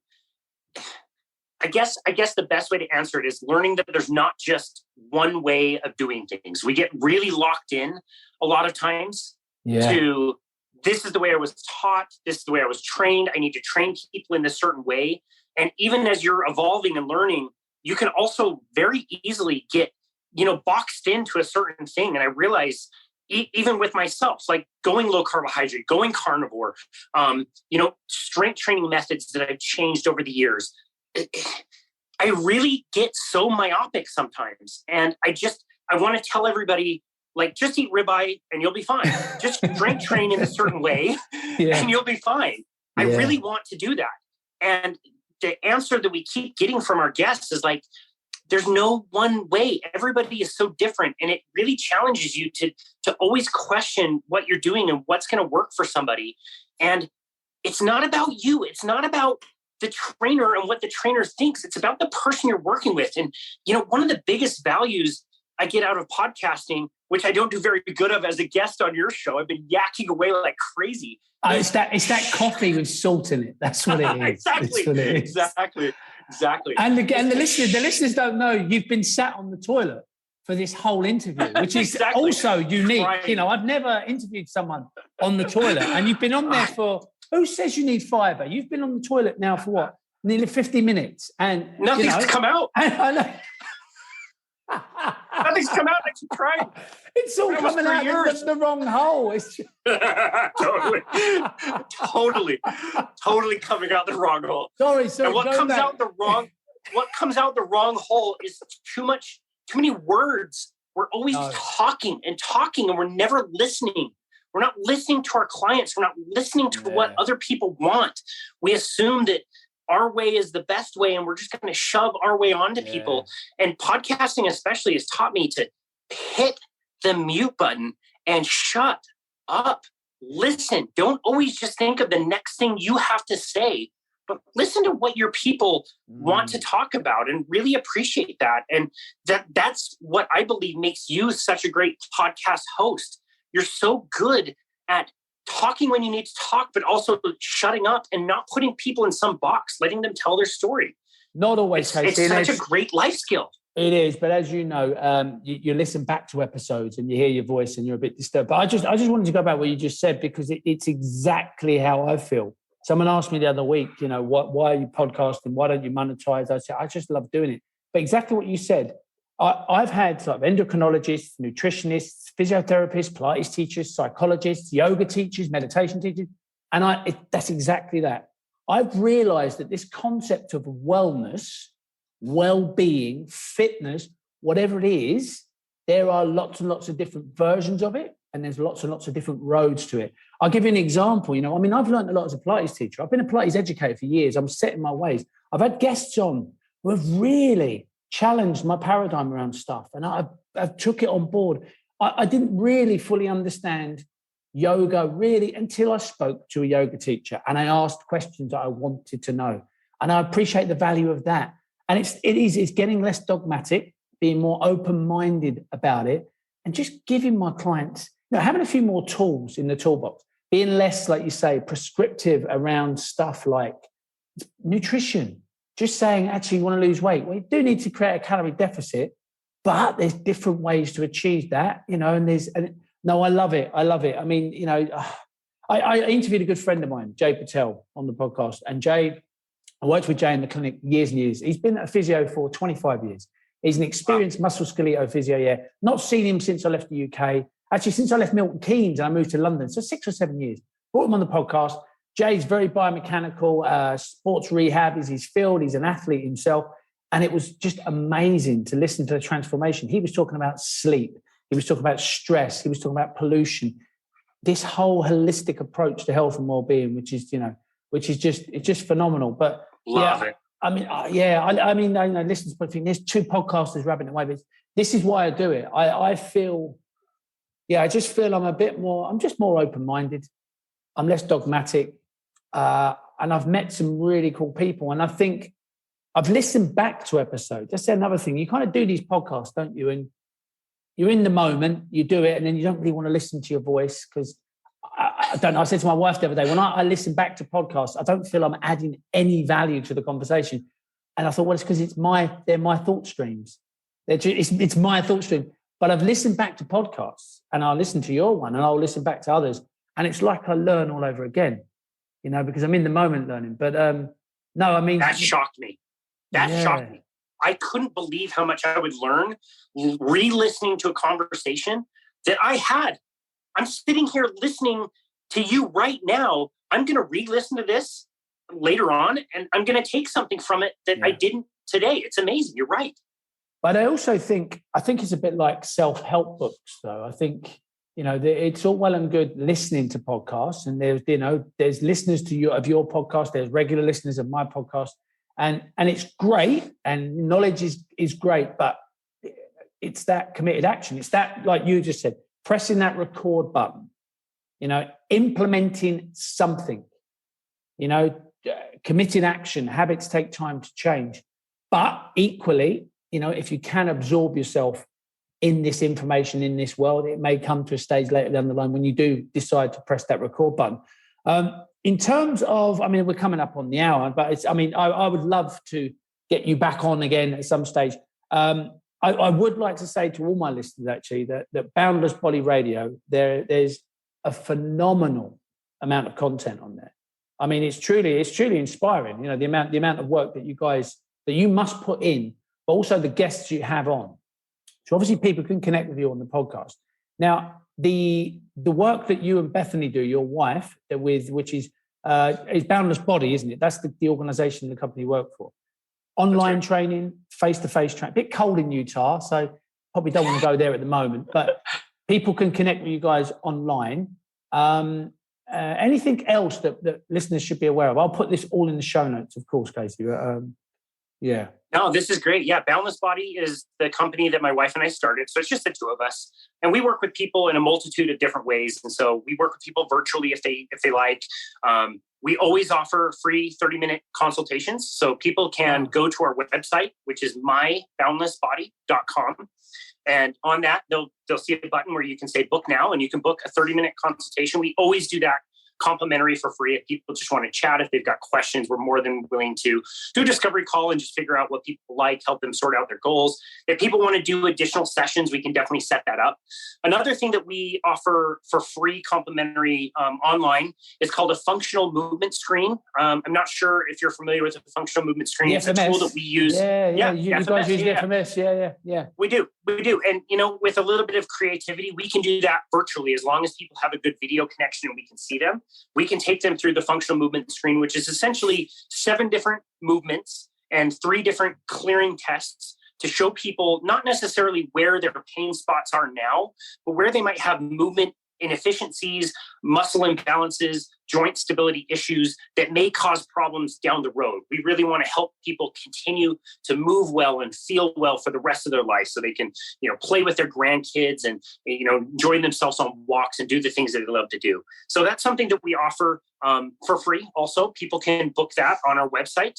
guess the best way to answer it is learning that there's not just one way of doing things. We get really locked in a lot of times to this is the way I was taught. This is the way I was trained. I need to train people in this certain way. And even as you're evolving and learning, you can also very easily get boxed into a certain thing. And I realize even with myself, like going low carbohydrate, going carnivore, strength training methods that I've changed over the years, I really get so myopic sometimes. And I want to tell everybody, like, just eat ribeye and you'll be fine. Just strength train in a certain way and you'll be fine. I really want to do that. And the answer that we keep getting from our guests is like, there's no one way. Everybody is so different. And it really challenges you to always question what you're doing and what's going to work for somebody. And it's not about you. It's not about the trainer and what the trainer thinks. It's about the person you're working with. And, one of the biggest values I get out of podcasting, which I don't do very good of as a guest on your show, I've been yakking away like crazy. It's that coffee with salt in it. That's what it is. Exactly. And again, the listeners don't know you've been sat on the toilet for this whole interview, which is also unique. Right. I've never interviewed someone on the toilet, and you've been on there for. Who says you need fiber? You've been on the toilet now for what? Nearly 50 minutes, and nothing's come out. I know. Nothing's come out. I keep trying. It's all coming out the wrong hole. It's totally coming out the wrong hole. Sorry. And what comes out the wrong hole is too many words. We're always talking, and we're never listening. We're not listening to our clients. We're not listening to what other people want. We assume that our way is the best way, and we're just going to shove our way onto people. And podcasting especially has taught me to hit the mute button and shut up. Listen. Don't always just think of the next thing you have to say, but listen to what your people want to talk about and really appreciate that. And that's what I believe makes you such a great podcast host. You're so good at talking when you need to talk, but also shutting up and not putting people in some box, letting them tell their story. Not always, Casey. It's such a great life skill. It is, but as you know, you listen back to episodes and you hear your voice and you're a bit disturbed. But I just wanted to go back what you just said, because it's exactly how I feel. Someone asked me the other week, why are you podcasting? Why don't you monetize? I said, I just love doing it. But exactly what you said. I've had endocrinologists, nutritionists, physiotherapists, Pilates teachers, psychologists, yoga teachers, meditation teachers, and that's exactly that. I've realized that this concept of wellness, well-being, fitness, whatever it is, there are lots and lots of different versions of it, and there's lots and lots of different roads to it. I'll give you an example. I've learned a lot as a Pilates teacher. I've been a Pilates educator for years. I'm set in my ways. I've had guests on who have really challenged my paradigm around stuff, and I've took it on board. I didn't really fully understand yoga really until I spoke to a yoga teacher and I asked questions that I wanted to know. And I appreciate the value of that. And it's getting less dogmatic, being more open-minded about it, and just giving my clients, having a few more tools in the toolbox, being less, like you say, prescriptive around stuff like nutrition. Just saying, actually, you want to lose weight. Well, you do need to create a calorie deficit, but there's different ways to achieve that, and no, I love it. I love it. I mean, I interviewed a good friend of mine, Jay Patel, on the podcast. And Jay, I worked with Jay in the clinic years and years. He's been a physio for 25 years. He's an experienced musculoskeletal physio, yeah. Not seen him since I left the UK. Actually, since I left Milton Keynes and I moved to London, so 6 or 7 years. Brought him on the podcast. Jay's very biomechanical, sports rehab is his field. He's an athlete himself. And it was just amazing to listen to the transformation. He was talking about sleep. He was talking about stress. He was talking about pollution. This whole holistic approach to health and well-being, which is just phenomenal. But love it. I mean, listen to the thing. There's 2 podcasters rubbing away, but this is why I do it. I just feel I'm just more open-minded. I'm less dogmatic. And I've met some really cool people. And I think I've listened back to episodes. That's another thing. You kind of do these podcasts, don't you? And you're in the moment, you do it, and then you don't really want to listen to your voice because I don't know. I said to my wife the other day, when I listen back to podcasts, I don't feel I'm adding any value to the conversation. And I thought, well, it's because they're my thought streams. It's my thought stream. But I've listened back to podcasts, and I'll listen to your one, and I'll listen back to others. And it's like I learn all over again, because I'm in the moment learning. But no, I mean... That shocked me. Shocked me. I couldn't believe how much I would learn re-listening to a conversation that I had. I'm sitting here listening to you right now. I'm going to re-listen to this later on, and I'm going to take something from it that I didn't today. It's amazing. You're right. But I also think it's a bit like self-help books, though. I think, it's all well and good listening to podcasts, and there's listeners of your podcast. There's regular listeners of my podcast. And it's great, and knowledge is great, but it's that committed action. It's that, like you just said, pressing that record button, implementing something, committed action. Habits take time to change. But equally, if you can absorb yourself in this information, in this world, it may come to a stage later down the line when you do decide to press that record button. In terms of, we're coming up on the hour, but I would love to get you back on again at some stage. I would like to say to all my listeners, actually, that Boundless Body Radio, there's a phenomenal amount of content on there. It's truly inspiring. The amount of work that you must put in, but also the guests you have on. So obviously people can connect with you on the podcast. Now, the work that you and Bethany do, your wife, which is Boundless Body, isn't it? That's the organization the company you work for. Online training, face-to-face training. A bit cold in Utah, so probably don't want to go there at the moment, but people can connect with you guys online. Anything else that listeners should be aware of? I'll put this all in the show notes, of course, Casey. Yeah. No, this is great. Yeah, Boundless Body is the company that my wife and I started. So it's just the 2 of us. And we work with people in a multitude of different ways. And so we work with people virtually if they like. We always offer free 30-minute consultations. So people can go to our website, which is myboundlessbody.com. And on that, they'll see a button where you can say book now, and you can book a 30-minute consultation. We always do that complimentary for free. If people just want to chat, if they've got questions, we're more than willing to do a discovery call and just figure out what people like, help them sort out their goals. If people want to do additional sessions, we can definitely set that up. Another thing that we offer for free complimentary online is called a functional movement screen. I'm not sure if you're familiar with a functional movement screen. It's a tool that we use. You guys use the FMS. Yeah. We do. And, with a little bit of creativity, we can do that virtually as long as people have a good video connection and we can see them. We can take them through the functional movement screen, which is essentially 7 different movements and 3 different clearing tests to show people not necessarily where their pain spots are now, but where they might have movement inefficiencies, muscle imbalances, joint stability issues that may cause problems down the road. We really want to help people continue to move well and feel well for the rest of their life so they can, play with their grandkids and, enjoy themselves on walks and do the things that they love to do. So that's something that we offer for free. Also, people can book that on our website.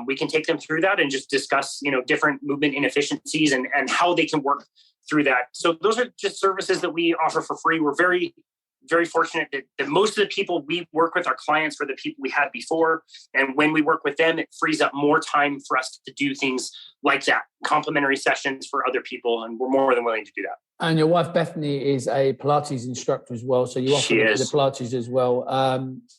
We can take them through that and just discuss, different movement inefficiencies and how they can work through that. So those are just services that we offer for free. We're very, very fortunate that most of the people we work with, our clients, were the people we had before. And when we work with them, it frees up more time for us to do things like that, complimentary sessions for other people. And we're more than willing to do that. And your wife, Bethany, is a Pilates instructor as well. So you offer the Pilates as well.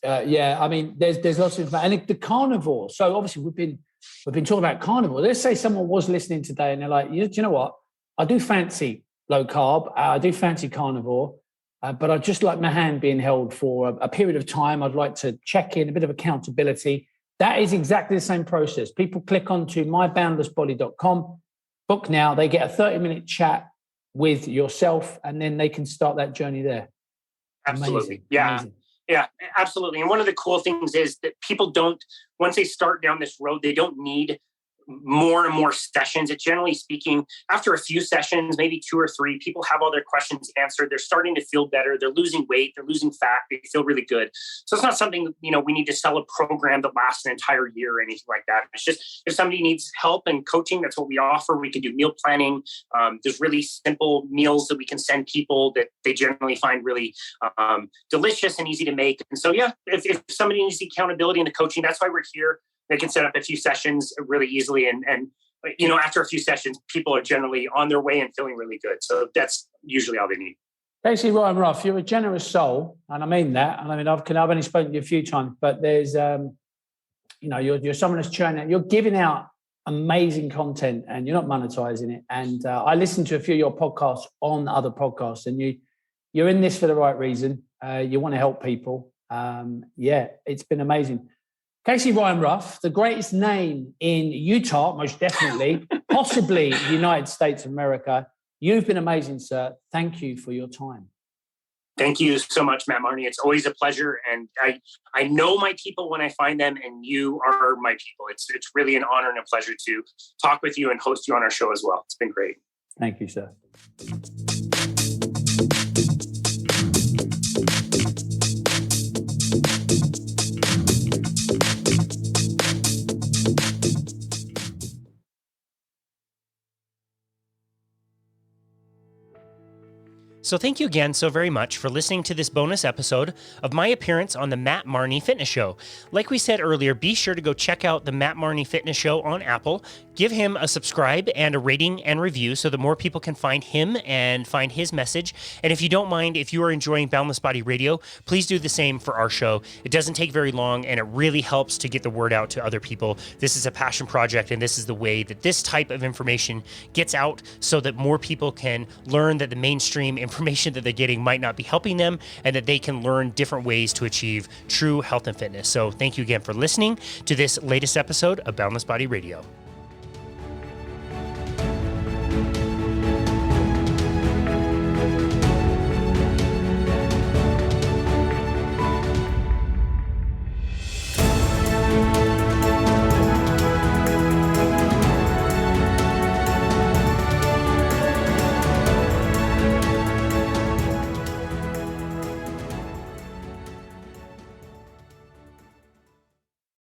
There's lots of, and the carnivore. So obviously we've been talking about carnivore. Let's say someone was listening today and they're like, do you know what? I do fancy low carb. I do fancy carnivore, but I just like my hand being held for a period of time. I'd like to check in, a bit of accountability. That is exactly the same process. People click onto myboundlessbody.com, book now. They get a 30-minute chat with yourself, and then they can start that journey there. Absolutely. Amazing. Yeah. Amazing. Yeah, absolutely. And one of the cool things is that people don't, once they start down this road, they don't need more and more sessions. It's generally speaking, after a few sessions, maybe 2 or 3, people have all their questions answered. They're starting to feel better. They're losing weight. They're losing fat. They feel really good. So it's not something, we need to sell a program that lasts an entire year or anything like that. It's just, if somebody needs help and coaching, that's what we offer. We can do meal planning. There's really simple meals that we can send people that they generally find really delicious and easy to make. And so, if somebody needs the accountability and the coaching, that's why we're here. They can set up a few sessions really easily. And after a few sessions, people are generally on their way and feeling really good. So that's usually all they need. Basically, Ryan Ruff, you're a generous soul. And I mean that. And I mean, I've only spoken to you a few times, but there's, you're someone that's churning out. You're giving out amazing content and you're not monetizing it. And I listened to a few of your podcasts on other podcasts, and you're in this for the right reason. You want to help people. It's been amazing. Casey Ryan Ruff, the greatest name in Utah, most definitely, possibly the United States of America. You've been amazing, sir. Thank you for your time. Thank you so much, Matt Marney. It's always a pleasure. And I know my people when I find them, and you are my people. It's really an honor and a pleasure to talk with you and host you on our show as well. It's been great. Thank you, sir. So thank you again so very much for listening to this bonus episode of my appearance on the Matt Marney Fitness Show. Like we said earlier, be sure to go check out the Matt Marney Fitness Show on Apple. Give him a subscribe and a rating and review so that more people can find him and find his message. And if you don't mind, if you are enjoying Boundless Body Radio, please do the same for our show. It doesn't take very long, and it really helps to get the word out to other people. This is a passion project, and this is the way that this type of information gets out so that more people can learn that the mainstream information that they're getting might not be helping them, and that they can learn different ways to achieve true health and fitness. So thank you again for listening to this latest episode of Boundless Body Radio.